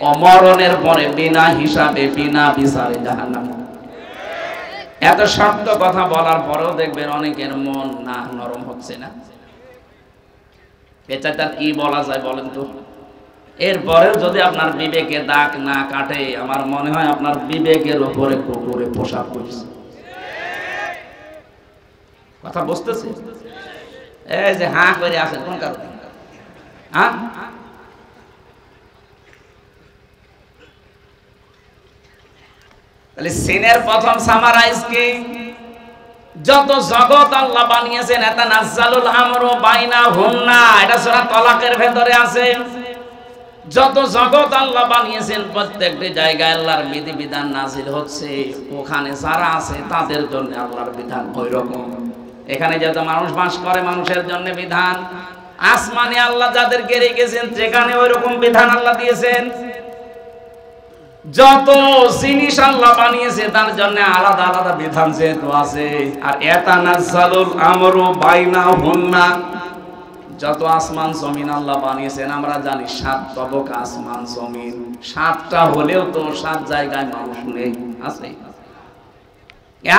অমরণের পরে বিনা হিসাবে বিনা বিচারে জাহান্নাম। এত শক্ত কথা বলার পরেও দেখবেন অনেকের মন না নরম হচ্ছে না। এটা তার কি বলা যায় বলেন তো? এরপরেও যদি আপনার বিবেকে দাগ না কাটে, আমার মনে হয় আপনার বিবেকের উপরে কুকুরে পোশাক করছে। কথা বুঝতেছে? এই যে হাঁ করে আছেন কোন কারণে? হ্যাঁ, তাহলে সিনের প্রথম সামারাইজ কি? যত জগৎ আল্লাহ বানিয়েছেন এটা নাজ্জালুল আমরু বাইনাহুন্না, এটা সূরা তালাকের ভেতরে আছে। যত জগৎ আল্লাহ বানিয়েছেন প্রত্যেকটি জায়গায় আল্লাহর বিধিবিধান নাজিল হচ্ছে, ওখানে যারা আছে তাদের জন্য আল্লাহর বিধান ওই রকম। এখানে যত মানুষ বাস করে মানুষের জন্য বিধান, আসমানে আল্লাহ যাদেরকে রেখেছেন সেখানে ওই রকম বিধান আল্লাহ দিয়েছেন। যত জিনিস আল্লাহ বানিয়েছে তার জন্য আলাদা আলাদা বিধান যেহেতু আছে। আর ইয়াতানাজ্জালুল আমরু বাইনাহুন্না, যত আসমান জমিন আল্লাহ বানিয়েছেন আমরা জানি 7 তবক আসমান জমিন, 7টা হলেও তো 7 জায়গায় মানুষ নেই, আছে।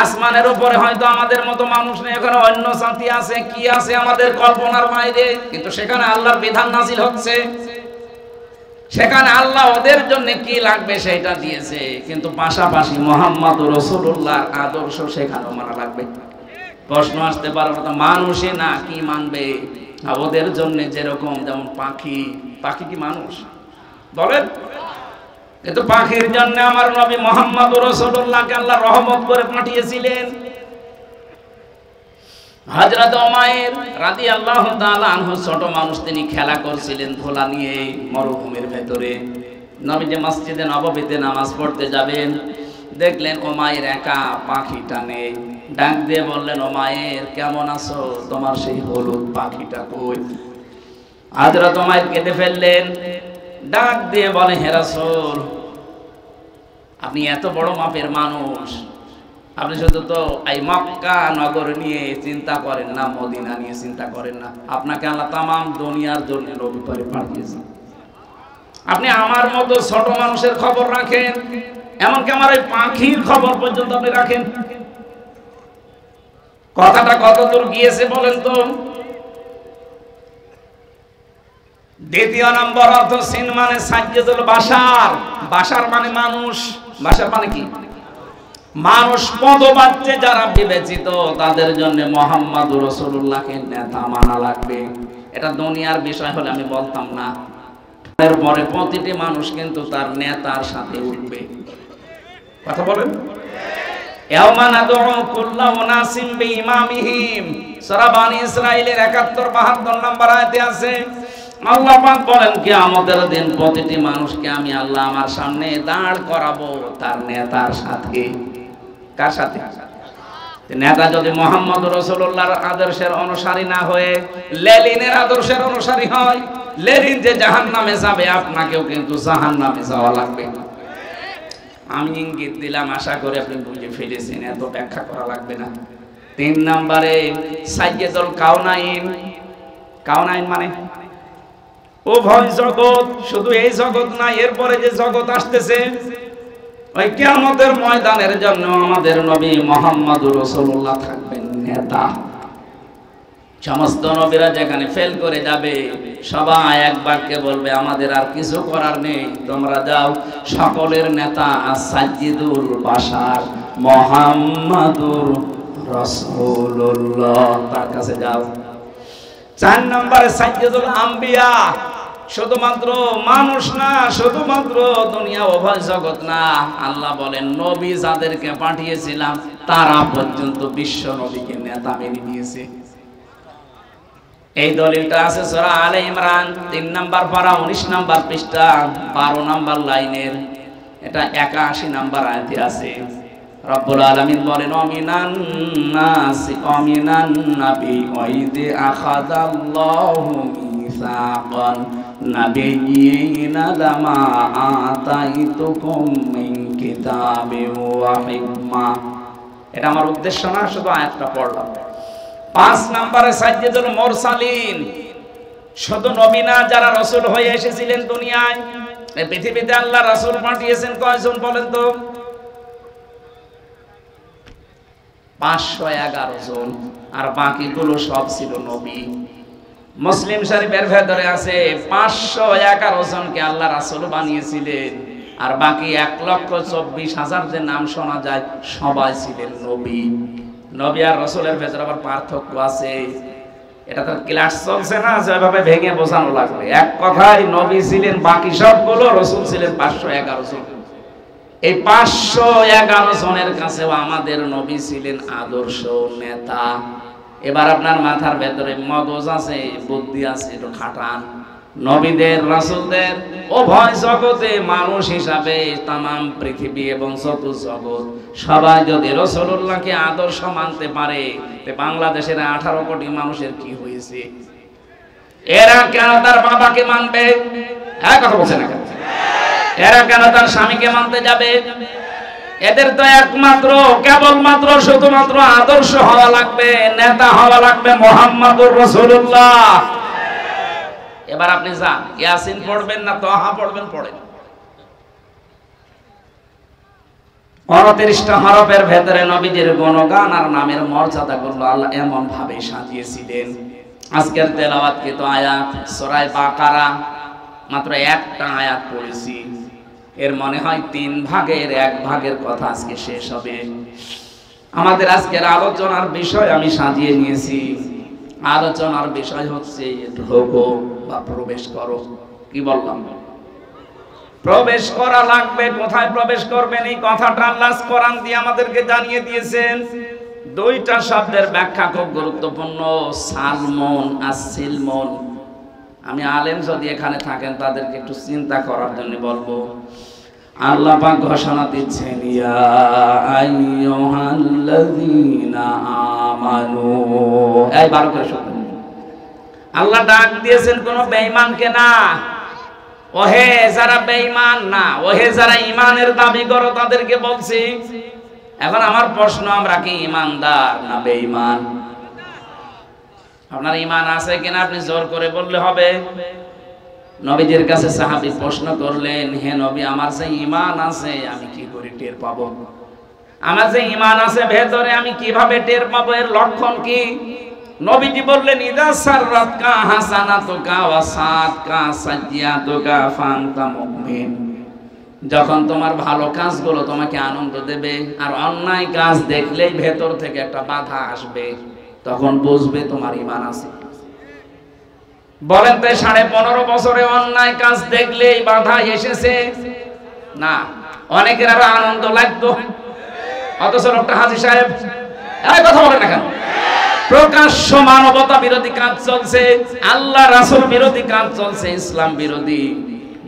আসমানের উপরে হয়তো আমাদের মতো মানুষ নেই, এখানে অন্য জাতি আছে, কি আছে আমাদের কল্পনার বাইরে, কিন্তু সেখানে আল্লাহর বিধান নাজিল হচ্ছে। সেখানে আল্লাহ ওদের জন্য কি লাগবে সেটা দিয়েছে, কিন্তু পাশাপাশি মুহাম্মদুর রাসূলুল্লাহর আদর্শ সেখানেও মানা লাগবে। প্রশ্ন আসতে পারে মানুষে না কি মানবে? ওদের জন্য যেরকম, যেমন পাখি, পাখি কি মানুষ বলেন? কিন্তু পাখির জন্য আমার নবী মুহাম্মদুর রাসূলুল্লাহকে আল্লাহ রহমত করে পাঠিয়েছিলেন। হযরত উমাইর রাদিয়াল্লাহু তাআলা আনহু ছোট মানুষ, তিনি খেলা করছিলেন ধোলা নিয়ে মরুভূমির ভেতরে। নবীজি মসজিদে নববীতে নামাজ পড়তে যাবেন, দেখলেন উমাইর একা, পাখিটা নেই। ডাক দিয়ে বললেন, উমাইর কেমন আছো? তোমার সেই হলুদ পাখিটা কই? হযরত উমাইর কেঁদে ফেললেন, ডাক দিয়ে বলে, হে রাসূল, আপনি এত বড় মাপের মানুষ, আপনি শুধু তো এই মক্কা নগর নিয়ে চিন্তা করেন না, মদিনা নিয়ে চিন্তা করেন না। আপনাকে আল্লাহ তামাম দুনিয়ার জন্য নবী করে পাঠিয়েছেন। আপনি আমার মতো ছোট মানুষের খবর রাখেন, এমনকি আমার এই পাখির খবর পর্যন্ত আপনি রাখেন। কথাটা কত দূর গিয়েছে বলেন তো? দ্বিতীয় নম্বর অর্থ সিন মানে সাজ্জাদুল বাশার, বাশার মানে মানুষ, বাশার মানে কি? মানুষ পদবাচ্যে যারা বিবেচিত তাদের জন্য মুহাম্মদুর রাসূলুল্লাহকে নেতা মানা লাগবে। এটা দুনিয়ার বিষয় হলে আমি বলতাম না। এরপরে প্রতিটি মানুষ কিন্তু তার নেতার সাথে উঠবে। কথা বলেন। ইয়াওমা নাদউ কুল্লা উনাসিম বিইমামিহিম, সূরা বনী ইসরাঈলের ৭১-৭২ নম্বর আয়াতে আছে, আল্লাহ পাক বলেন কিয়ামতের দিন প্রতিটি মানুষকে আমি আল্লাহ আমার সামনে দাঁড় করাবো তার নেতার সাথে। কার সাথে? নেতা যদি মুহাম্মদ রাসূলুল্লাহর আদর্শের অনুসারী না হয়ে লেনিনের আদর্শের অনুসারী হয়, লেনিন যে জাহান্নামে যাবে আপনাকেও কিন্তু জাহান্নামে যাওয়া লাগবে। আমি ইঙ্গিত দিলাম, আশা করি আপনি বুঝে ফেলেছেন, এত ব্যাখ্যা করা লাগবে না। ৩ নম্বরে সাইয়্যিদুল কাউনাইন। কাউনাইন মানে উভয় জগৎ, শুধু এই জগৎ না, এরপরে যে জগৎ আসতেছে ওই কিয়ামতের ময়দানের জন্য আমাদের নবী মুহাম্মদুর রাসূলুল্লাহ থাকবেন নেতা। সমস্ত নবীরা যেখানে ফেল করে যাবে সবাই এক বাক্যে বলবে আমাদের আর কিছু করার নেই, তোমরা যাও, সকলের নেতা সাইয়্যিদুল বাশার মুহাম্মদুর রাসূলুল্লাহ, তার কাছে যাও। ৪ নম্বরে সাইয়্যিদুল আম্বিয়া, শুধুমাত্র মানুষ না, শুধুমাত্র দুনিয়া উভয় জগৎ না, আল্লাহ বলেন নবী যাদেরকে পাঠিয়েছিলাম তারা পর্যন্ত বিশ্ব নবীকে নেতা মেনে নিয়েছে। এই দলিলটা আছে সূরা আলে ইমরান ৩ নম্বর পারা ১৯ নম্বর পৃষ্ঠা ১২ নম্বর লাইনের, এটা ৮১ নম্বর আয়াতে আছে। রব্বুল আলামিন বলেন অমিনান নাসি অমিনান নাবি ওয়াইদি আখাযাল্লাহু মিসাকান নাবিয়িনা লামা আতাইতুকুম মিন কিতাবিন ওয়া হিকমা। এটা আমার উদ্দেশ্য না, শুধু আয়াতটা পড়লাম। ৫ নম্বরে সাইয়্যিদুল মুরসালিন, শুধু নবী না, যারা রাসূল হয়ে এসেছিলেন দুনিয়ায়, এই পৃথিবীতে আল্লাহ রাসূল পাঠিয়েছেন কয়জন বলেন তো? ৫১১ জন, আর বাকিগুলো সব ছিল নবী। মুসলিম শরীফের ভেতরে আছে ৫১১ জনকে আল্লাহ রাসূল বানিয়েছিলেন, আর বাকি ১,২৪,০০০ যে নাম শোনা যায় সবাই ছিলেন নবী। নবী আর রাসূলের ভেতরে আবার পার্থক্য আছে, এটা তো ক্লাস চলছে না যেভাবে ভেঙে বোঝানো লাগবে। এক কথায় নবী ছিলেন বাকি সবগুলো, রাসূল ছিলেন ৫১১ জন। এই ৫১১ জনের কাছেও আমাদের নবী ছিলেন আদর্শ নেতা। এবার আপনার মাথার ভেতরে মগজ আছে, বুদ্ধি আছে, একটু খাটান। নবীদের রাসূলদের উভয় জগতে মানুষ হিসাবে তামাম পৃথিবী এবং চতুর্জগৎ সবাই যদি রাসূলুল্লাহকে আদর্শ মানতে পারে, বাংলাদেশের ১৮ কোটি মানুষের কি হয়েছে? এরা কেন তার বাবাকে মানবে? হ্যাঁ, কথা বলছে না কেন? এরা কেন তার স্বামীকে মানতে যাবে? এদের তো একমাত্র কেবলমাত্র শুধুমাত্র আদর্শ হওয়া লাগবে, নেতা হওয়া লাগবে মুহাম্মদুর রাসূলুল্লাহ। এবার আপনি যান, ইয়াসিন পড়বেন না তাহা পড়বেন, পড়েন। ২৯টা হরফের ভেতরে নবীজির গুণগান আর নামের মর্যাদাগুলো আল্লাহ এমন ভাবে সাজিয়েছিলেন। আজকের তেলাওয়াতকৃত আয়াত সূরা বাকারা, মাত্র একটা আয়াত পড়েছি, এর মনে হয় ৩ ভাগের ১ ভাগের কথা আজকে শেষ হবে। আমাদের আজকের আলোচনার বিষয় আমি সাজিয়ে নিয়েছি। আলোচনার বিষয় হচ্ছে ঢোকো বা প্রবেশ করো। কি বললাম? প্রবেশ করা লাগবে। কোথায় প্রবেশ করবেন এই কথাটা আল্লাহ কোরআন দিয়ে আমাদেরকে জানিয়ে দিয়েছেন। 2টা শব্দের ব্যাখ্যা খুব গুরুত্বপূর্ণ, সালমন আর সিলমন। আমি আলেম যদি এখানে থাকেন তাদেরকে একটু চিন্তা করার জন্য বলবো। আল্লাহ পাক ঘোষণা দিচ্ছেন ইয়া আইয়ুহাল্লাযীনা আমানু, এই 12 করে শুনুন। আল্লাহ ডাক দিয়েছেন কোন বেঈমানকে না, ওহে যারা বেঈমান না, ওহে যারা ঈমানের দাবি করো তাদেরকে বলছি। এখন আমার প্রশ্ন, আমরা কি ঈমানদার না বেঈমান? আপনার ঈমান আছে কিনা আপনি জোর করে বললে হবে। নবীজির কাছে সাহাবী প্রশ্ন করলেন, হে নবী, আমার যে ঈমান আছে আমি কি করে টের পাবো? আমার যে ঈমান আছে ভেতরে আমি কিভাবে টের পাবো? এর লক্ষণ কি? নবীজি বললেন, ইদা সাররাতকা হাসানাতুকা ওয়া সাআতকা সাইয়্যাতুকা ফানতা মুমিন। যখন তোমার ভালো কাজগুলো তোমাকে আনন্দ দেবে আর অন্যায় কাজ দেখলেই ভেতর থেকে একটা বাধা আসবে, তখন বুঝবে তোমার ঈমান আছে। বলেন তো 15.5 বছরে অন্যায় কাজ দেখলেই বাধা এসেছে না? অনেকের আরো আনন্দ লাগতো, অথচ ডক্টর হাজী সাহেব এই কথা বলেন না কেন? প্রকাশ্য মানবতা বিরোধী কাজ চলছে, আল্লাহ রাসূল বিরোধী কাজ চলছে, ইসলাম বিরোধী।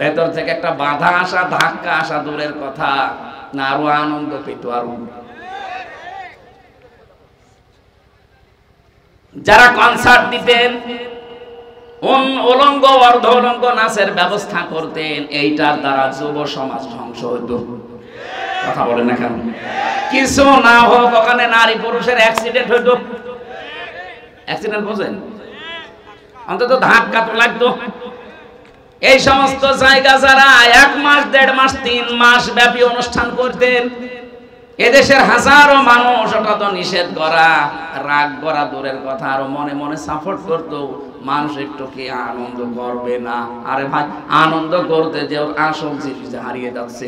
ভেতর থেকে একটা বাধা আসা, ধাক্কা আসা দূরের কথা, না আরো আনন্দ পেত আরো। যারা কনসার্ট দিতেন, উলঙ্গ অর্ধ উলঙ্গ নাচের ব্যবস্থা করতেন, এইটার দ্বারা যুব সমাজ ধ্বংস হতো। কথা বলেন না কেন? কিছু না হোক ওখানে নারী পুরুষের অ্যাক্সিডেন্ট হইতো। অ্যাক্সিডেন্ট বোঝেন? অন্তত ধাক্কা তো লাগতো। এই সমস্ত জায়গা যারা 1 মাস 1.5 মাস 3 মাস ব্যাপী অনুষ্ঠান করতেন, এদেশের হাজারো মানুষ ওটা তো নিষেধ করা, রাগ করা দূরের কথা, আরো মনে মনে সাপোর্ট করতো। মানুষ একটু কি আনন্দ করবে না? আরে ভাই, আনন্দ করতে যে আসল জিনিস হারিয়ে যাচ্ছে।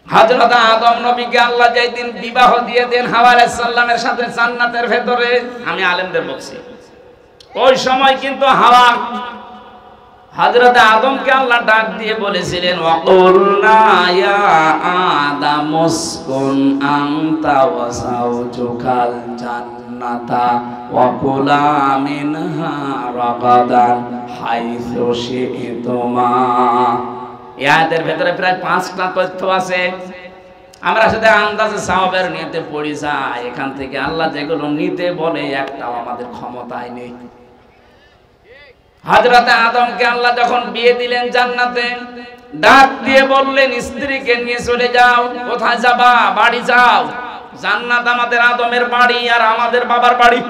হযরত আদম নবীকে আল্লাহ যেদিন বিবাহ দিয়ে দেন হাওয়া আলাইহিস সালামের সাথে জান্নাতের ভেতরে, আমি আলেমদের বলছি, ওই সময় কিন্তু হাওয়া হযরত আদমকে আল্লাহ ডাক দিয়ে বলেছিলেন, ওয়াকুলনা ইয়া আদাম উসকুন আনতা ওয়া যাওজুকাল জান্নাতা ওয়া কুলা মিনহা রাগাদান হাইসু শি'তুমা। এই আয়াতের ভেতরে প্রায় 5টা তথ্য আছে। আমরা সাথে আন্দাজে সাওয়াবের নিয়তে পড়ি যাই, এখান থেকে আল্লাহ যেগুলো নিতে বলে একটাও আমাদের ক্ষমতায় নেই। হযরত আদমকে আল্লাহ যখন বিয়ে দিলেন জান্নাতে, ডাক দিয়ে বললেন স্ত্রীকে নিয়ে চলে যাও। কোথায় যাবা? বাড়ি যাও। জান্নাত আমাদের আদমের বাড়ি আর আমাদের বাবার বাড়ি।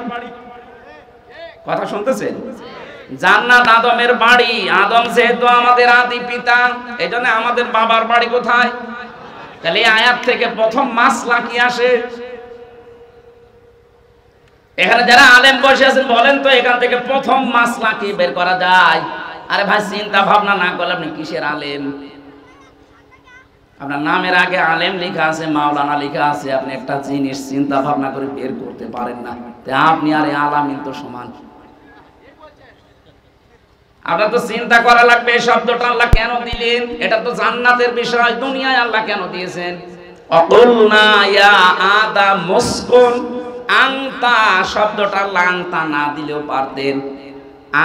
কথা শুনতেছেন? জান্নাত আদমের বাড়ি, আদম যেহেতু আমাদের আদি পিতা, এজন্য আমাদের বাবার বাড়ি কোথায়? তাহলে এই আয়াত থেকে প্রথম মাসলা কি আসে? এখানে যারা আলেম বসে আছেন বলেন তো, এখান থেকে প্রথম মাসলা কি বের করা যায়? আরে ভাই, চিন্তা ভাবনা না করলে আপনি কিসের আলেম? আপনার নামের আগে আলেম লেখা আছে, মাওলানা লেখা আছে, আপনি একটা জিনিস চিন্তা ভাবনা করে বের করতে পারেন না, আপনি আর আলামিন তো সমান। আপনার তো চিন্তা করা লাগবে এই শব্দটা আল্লাহ কেন দিলেন। এটা তো জান্নাতের বিষয়, দুনিয়ায় আল্লাহ কেন দিয়েছেন? অকুলনা ইয়া আদাম উসকুন আনতা শব্দটা লাংতা না দিলেও পারতেন।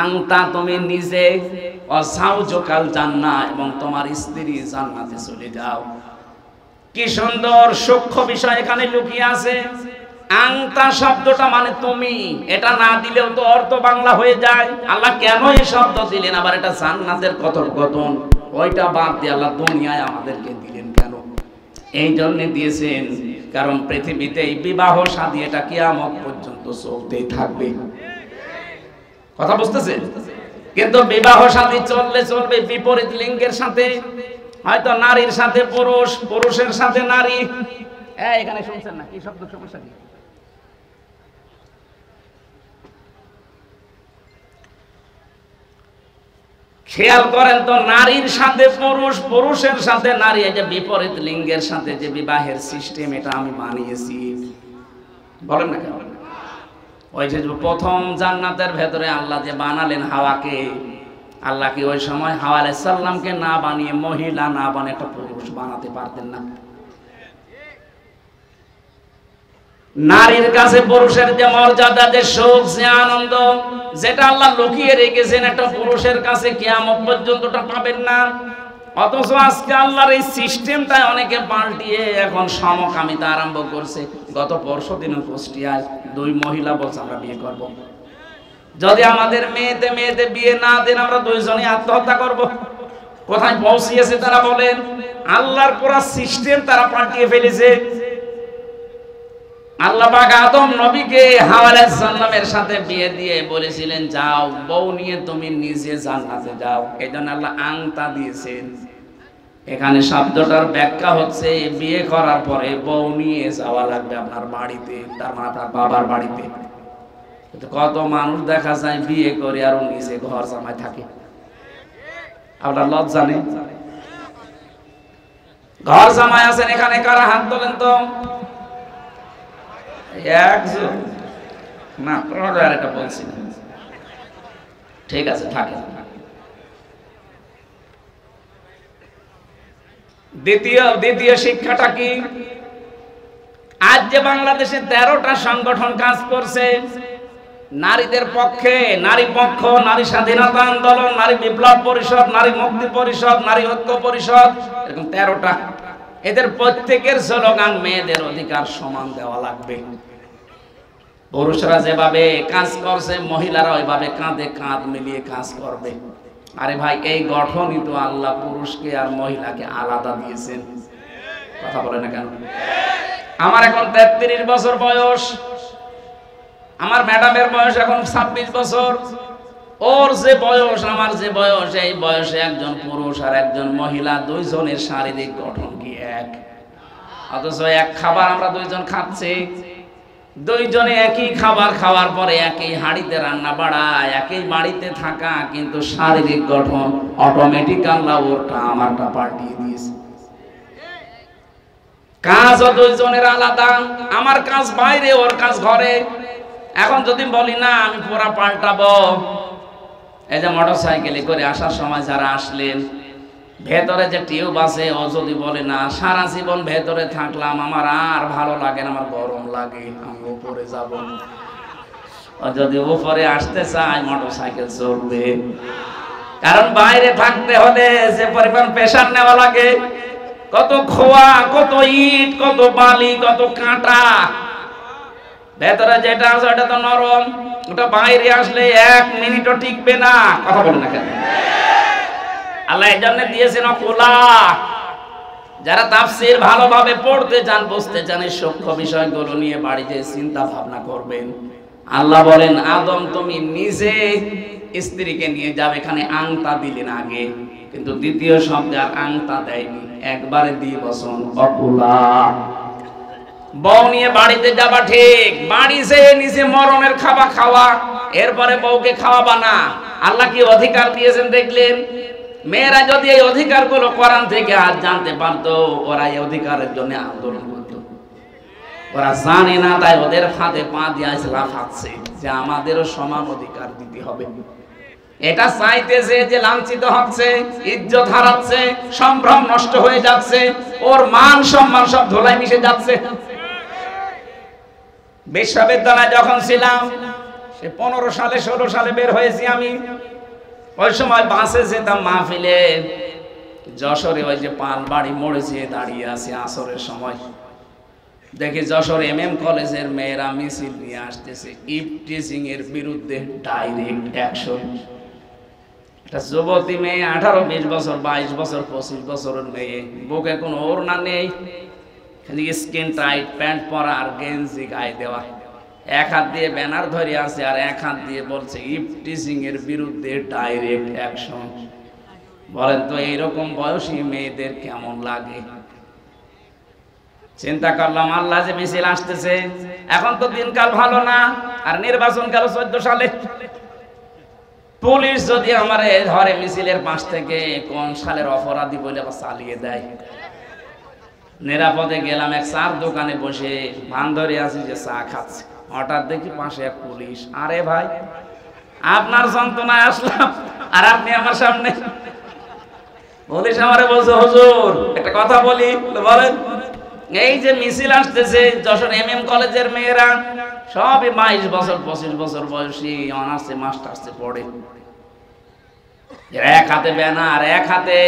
আনতা তুমি নিজে, অসাউজকাল জান্নাহ এবং তোমার স্ত্রী জান্নাতে চলে যাও। কি সুন্দর সূক্ষ্ম বিষয় এখানে লুকিয়ে আছে। আনতা শব্দটা মানে তুমি, এটা না দিলেও তো অর্থ বাংলা হয়ে যায়। আল্লাহ কেন এই শব্দ দিলেন? আবার এটা জান্নাতের কথোপকথন, ওইটা বাদ দিয়ে আল্লাহ দুনিয়ায় আমাদেরকে দিলেন কেন? এই জন্য দিয়েছেন কারণ পৃথিবীতে এই বিবাহ শাদী এটা কিয়ামত পর্যন্ত চলতেই থাকবে। কথা বুঝতেছেন? কিন্তু বিবাহ শাদী চললে চলবে বিপরীত লিঙ্গের সাথে, হয়তো নারীর সাথে পুরুষ, পুরুষের সাথে নারী। এখানে শুনছেন না কি শব্দ? সমস্যা কি? খেয়াল করেন তো, নারীর সাথে পুরুষ, পুরুষের সাথে নারী, এই যে বিপরীত লিঙ্গের সাথে যে বিবাহের সিস্টেম, এটা আমি বানিয়েছি। বলেন না কেন? ওই যে প্রথম জান্নাতের ভেতরে আল্লাহ যে বানালেন হাওয়াকে, আল্লাহ কি ওই সময় হাওয়া আলাইহিস সালামকে না বানিয়ে, মহিলা না বানিয়ে একটা পুরুষ বানাতে পারতেন না? নারীর কাছে পুরুষের যে মর্যাদা, যে সুখ, যে আনন্দ, যেটা আল্লাহ লুকিয়ে রেখেছেন, একটা পুরুষের কাছে কিয়ামত পর্যন্ত পাবেন না। অথচ আজকে আল্লাহর এই সিস্টেমটা অনেকে পাল্টিয়ে এখন সমকামিতা আরম্ভ করছে। গত পরশুদিনও কুষ্টিয়ায় 2 মহিলা বলছে আমরা বিয়ে করব। যদি আমাদের মেয়েতে বিয়ে না দেন, আমরা 2 জনই আত্মহত্যা করব। কোথায় পৌঁছিয়েছে তারা বলেন? আল্লাহর পুরো সিস্টেম তারা পাল্টিয়ে ফেলেছে। আল্লাহ পাক আদম নবীকে হাওয়া আলাইহিস সালামের সাথে বিয়ে দিয়ে বলেছিলেন, যাও বউ নিয়ে তুমি নিজে জান্নাতে যাও। এজন্য আল্লাহ আনতা দিয়েছেন। এখানে শব্দটার ব্যাখ্যা হচ্ছে বিয়ে করার পরে বউ নিয়ে যাওয়া লাগবে আপনার বাড়িতে, তার মানে আপনার বাবার বাড়িতে। কিন্তু কত মানুষ দেখা যায় বিয়ে করে আর নিজে ঘর জামাই থাকে। আপনার লজ্জা নেই? ঘর জামাই আছেন এখানে, কারা হাত তোলেন তো? একজন না, এটা বলছি না। ঠিক আছে, থাকে। দ্বিতীয় শিক্ষাটা কি? আজ যে বাংলাদেশে 13টা সংগঠন কাজ করছে নারীদের পক্ষে, নারী পক্ষ, নারী স্বাধীনতা আন্দোলন, নারী বিপ্লব পরিষদ, নারী মুক্তি পরিষদ, নারী ঐক্য পরিষদ, এরকম 13টা। এদের প্রত্যেকের স্লোগান মেয়েদের অধিকার সমান দেওয়া লাগবে। পুরুষরা যেভাবে কাজ করছে মহিলারা ওইভাবে কাঁধে কাঁধ মিলিয়ে কাজ করবে। আরে ভাই, এই গঠনই তো আল্লাহ পুরুষকে আর মহিলাকে আলাদা দিয়েছেন। কথা বলে না কেন? আমার এখন 33 বছর বয়স, আমার ম্যাডামের বয়স এখন 26 বছর। ওর যে বয়স আমার যে বয়স, এই বয়সে একজন পুরুষ আর একজন মহিলা দুইজনের শারীরিক গঠন কি এক? অথচ এক খাবার আমরা দুইজন খাচ্ছি, দুইজনে একই খাবার খাওয়ার পরে একই হাঁড়িতে রান্না বাড়া, একই বাড়িতে থাকা, কিন্তু শারীরিক গঠন অটোমেটিক আল্লাহ ওরটা আমারটা পাল্টিয়ে দিয়েছে। কাজও দুইজনের আলাদা, আমার কাজ বাইরে, ওর কাজ ঘরে। এখন যদি বলি না আমি পুরা পাল্টাবো, এই যে মোটরসাইকেলে করে আসার সময় যারা আসলেন, ভেতরে যে টিউব আছে, ও যদি বলে না সারা জীবন ভেতরে থাকলাম, আমার আর ভালো লাগে না, আমার গরম লাগে, আমি উপরে যাব। ও যদি উপরে আসতে চায় মোটরসাইকেল চলবে, কারণ বাইরে থাকতে হলে যে পরিমাণ প্রেসার নেওয়া লাগে, কত খোয়া, কত ইট, কত বালি, কত কাঁটা। ভেতরে যেটা আছে ওটা তো নরম, ওটা বাইরে আসলে 1 মিনিটও টিকবে না। কথা বলে না কেন? আল্লাহ এই জন্য দিয়েছেন খোলা। যারা তাফসীর ভালোভাবে পড়তে চান, বুঝতে চান, এই সূক্ষ্ম বিষয়গুলো নিয়ে বাড়িতে চিন্তা ভাবনা করবেন। আল্লাহ বলেন, আদম তুমি নিজে স্ত্রীকে নিয়ে যাবে, এখানে আংতা দিলেন আগে, কিন্তু দ্বিতীয় শব্দে আর আংতা দেয়নি, একবারে দিয়ে বসন অকুলা। বউ নিয়ে বাড়িতে যাবা ঠিক, বাড়ি যেয়ে নিজে মরণের খাবার খাওয়া, এরপরে বউকে খাওয়াবা না। আল্লাহ কি অধিকার দিয়েছেন দেখলেন? মেয়েরা যদি এই অধিকারগুলো কোরআন থেকে আজ জানতে পারতো, ওরা এই অধিকারের জন্য আন্দোলন করত। ওরা জানে না, তাই ওদের ফাঁদে পা দিয়ে লাফাচ্ছে যে আমাদেরও সমান অধিকার দিতে হবে। এটা চাইতেছে যে লাঞ্ছিত হচ্ছে, ইজ্জত হারাচ্ছে, সম্ভ্রম নষ্ট হয়ে যাচ্ছে, ওর মান সম্মান সব ধুলায় মিশে যাচ্ছে। বিশ্ববিদ্যালয়ে যখন ছিলাম, সে 15 সালে 16 সালে বের হয়েছি আমি, ওই সময় বাসে যেতাম মাহফিলে, যশোরে ওই যে পালবাড়ি মোড়ে যেয়ে দাঁড়িয়ে আছে আসরের সময়, দেখি যশোর MM কলেজের মেয়েরা মিছিল নিয়ে আসতেছে ইফটিজিং এর বিরুদ্ধে ডাইরেক্ট অ্যাকশন। একটা যুবতী মেয়ে, 18-20 বছর, 22 বছর, 25 বছরের মেয়ে, বুকে কোনো ওড়না নেই, স্কিন টাইট প্যান্ট পরা আর গেঞ্জি গায়ে দেওয়া, এক হাত দিয়ে ব্যানার ধরে আছে আর এক হাত দিয়ে বলছে ইফটিজিং এর বিরুদ্ধে ডাইরেক্ট অ্যাকশন। বলেন তো এইরকম বয়সী মেয়েদের কেমন লাগে? চিন্তা করলাম, আল্লাহ যে মিছিল আসতেছে, এখন তো দিনকাল ভালো না, আর নির্বাচন গেল 14 সালে। পুলিশ যদি আমারে ধরে মিছিলের পাশ থেকে, কোন সালের অপরাধী বলে আবার চালিয়ে দেয়। নিরাপদে গেলাম, এক চার দোকানে বসে ভান ধরে আছি যে চা খাচ্ছে, হঠাৎ দেখি পাশে এক পুলিশ। আরে ভাই, আপনার যন্ত্রণায় আসলাম আর আপনি আমার সামনে। পুলিশ আমারে বলছে, হুজুর একটা কথা বলি। বলেন। এই যে মিছিল আসতেছে, যশোর MM কলেজের মেয়েরা সবই 22 বছর 25 বছর বয়সী, অনার্সে মাস্টার্সে পড়ে, এক হাতে ব্যানার, এক হাতে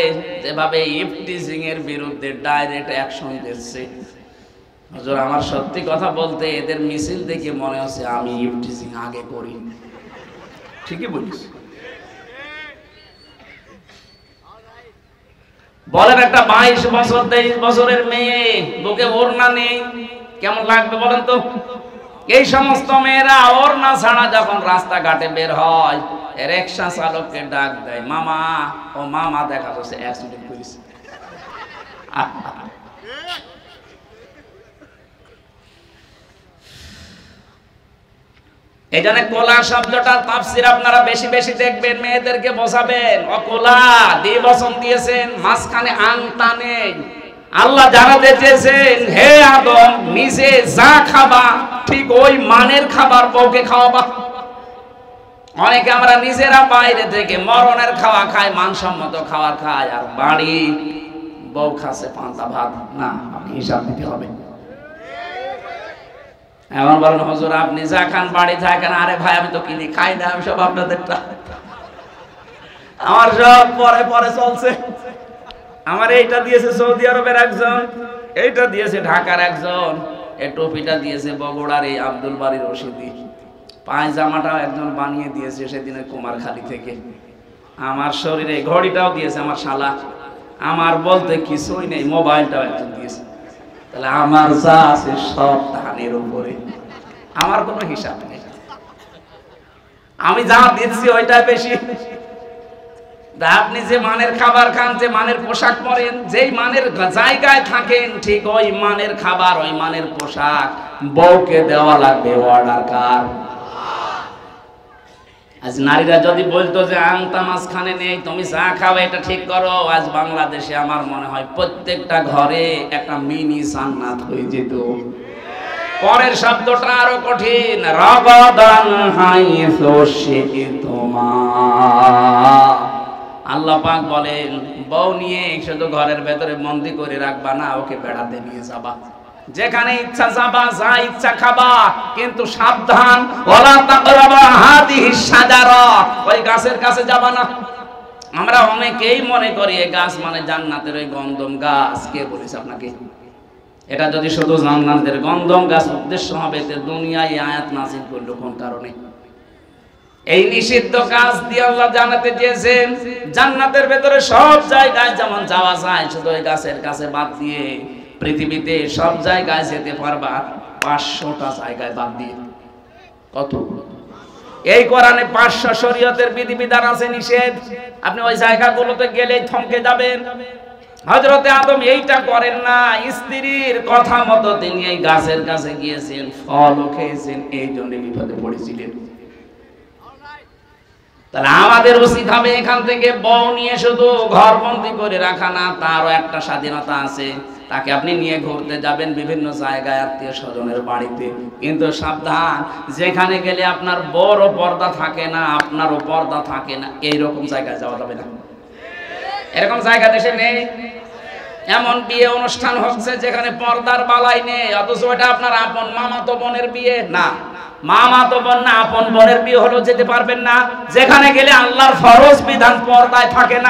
যেভাবে ইফটিজিং এর বিরুদ্ধে ডাইরেক্ট অ্যাকশন দিচ্ছে। হুজুর আমার সত্যি কথা বলতে এদের মিছিল দেখে মনে হচ্ছে আমি ইফটিজিং আগে করি। ঠিকই বলিস। বলেন, একটা 22 বছর 23 বছরের মেয়ে, বুকে ওড়না নেই, কেমন লাগবে বলেন তো? এই সমস্ত মেয়েরা ওড়না ছাড়া যখন রাস্তাঘাটে বের হয়, রিকশা চালককে ডাক দেয়, মামা। ও মামা দেখা যাচ্ছে অ্যাক্সিডেন্ট করেছে। এই জন্য কোলা শব্দটার তাফসীর আপনারা বেশি বেশি দেখবেন, মেয়েদেরকে বোঝাবেন। অকোলা দ্বিবচন দিয়েছেন, মাঝখানে আংতা নেই। আল্লাহ জানাতে চেয়েছেন, হে আদম, নিজে যা খাবা ঠিক ওই মানের খাবার বউকে খাওয়াবা। অনেকে আমরা নিজেরা বাইরে থেকে মরণের খাওয়া খাই, মানসম্মত খাবার খাই, আর বাড়ি বউ খাচ্ছে পান্তা ভাত। না, আপনি হিসাব দিতে হবে। এমন বলেন হুজুর আপনি যা খান বাড়ি থাকেন। আরে ভাই আমি তো কিনে খাই না, আমি সব আপনাদেরটা, আমার সব পরে পরে চলছে। আমার এইটা দিয়েছে সৌদি আরবের একজন, এইটা দিয়েছে ঢাকার একজন, এই টুপিটা দিয়েছে বগুড়ার এই আব্দুল বারী রশিদি, পায়জামাটাও একজন বানিয়ে দিয়েছে সেদিনের কুমারখালী থেকে, আমার শরীরে ঘড়িটাও দিয়েছে আমার শালা, আমার বলতে কিছুই নেই, মোবাইলটাও একজন দিয়েছে। তাহলে আমার যা আছে সব ধানের উপরে, আমার কোনো হিসাব নেই। আমি যা দিচ্ছি ওইটাই বেশি। আপনি যে মানের খাবার খান, যে মানের পোশাক পরেন, যেই মানের জায়গায় থাকেন, ঠিক ওই মানের খাবার, ওই মানের পোশাক বউকে দেওয়া লাগবে। অর্ডার কার? আজ নারীরা যদি বলতো যে আংটা মাঝখানে নেই, তুমি চা খাও, এটা ঠিক করো, আজ বাংলাদেশে আমার মনে হয় প্রত্যেকটা ঘরে একটা মিনি জান্নাত হয়ে যেত। পরের শব্দটা আরো কঠিন, রগদান হাইসু শিতুমা। আল্লাহ পাক বলেন বউ নিয়ে শুধু ঘরের ভেতরে বন্দি করে রাখবা না, ওকে বেড়াতে নিয়ে যাবা, যেখানে ইচ্ছা যাবা, যা ইচ্ছা খাবা, কিন্তু সাবধান, ওয়ালা তাকরাবা হাদিহিস শাজারা, ওই গাছের কাছে যাবা না। আমরা অনেকেই মনে করি এই গাছ মানে জান্নাতের ওই গন্ধম গাছ। কে বলেছে আপনাকে? এটা যদি শুধু জান্নাতের গন্ধম গাছ উদ্দেশ্য হবে, তে দুনিয়ায় আয়াত নাযিল করলো কোন কারণে? এই নিষিদ্ধ কাজ দিয়ে আল্লাহ জান্নাতে দিয়েছেন। জান্নাতের ভেতরে সব জায়গায় যেমন যাওয়া যায়, শুধু ওই গাছের কাছে বাদ দিয়ে পৃথিবীতে সব জায়গায় যেতে পারবা 500টা জায়গায় বাদ দিয়ে। কত? এই কোরআনে 500 শরীয়তের বিধিবিধান আছে নিষেধ, আপনি ওই জায়গাগুলোতে গেলেই থমকে যাবেন। হযরতে আদম এইটা করেন না, স্ত্রীর কথা মতো তিনি এই গাছের কাছে গিয়েছেন, ফলও খেয়েছেন, এই জন্য বিপদে পড়েছিলেন। তাহলে আমাদের উচিত হবে এখান থেকে বউ নিয়ে শুধু ঘরবন্দি করে রাখা না, তারও একটা স্বাধীনতা আছে। তাকে আপনি নিয়ে ঘুরতে যাবেন বিভিন্ন জায়গায়, আত্মীয় স্বজনের বাড়িতে, কিন্তু সাবধান, যেখানে গেলে আপনার বড় পর্দা থাকে না, আপনারও পর্দা থাকে না, এইরকম জায়গায় যাওয়া যাবে না। এরকম জায়গা দেশে নেই। এমন বিয়ে অনুষ্ঠান হচ্ছে যেখানে পর্দার বালাই নেই, অথচ এটা আপনার আপন মামাতো বোনের বিয়ে। না, মামাতো বোন না, আপন বোনের বিয়ে হলেও যেতে পারবেন না, যেখানে গেলে আল্লাহর ফরজ বিধান পর্দায় থাকে না।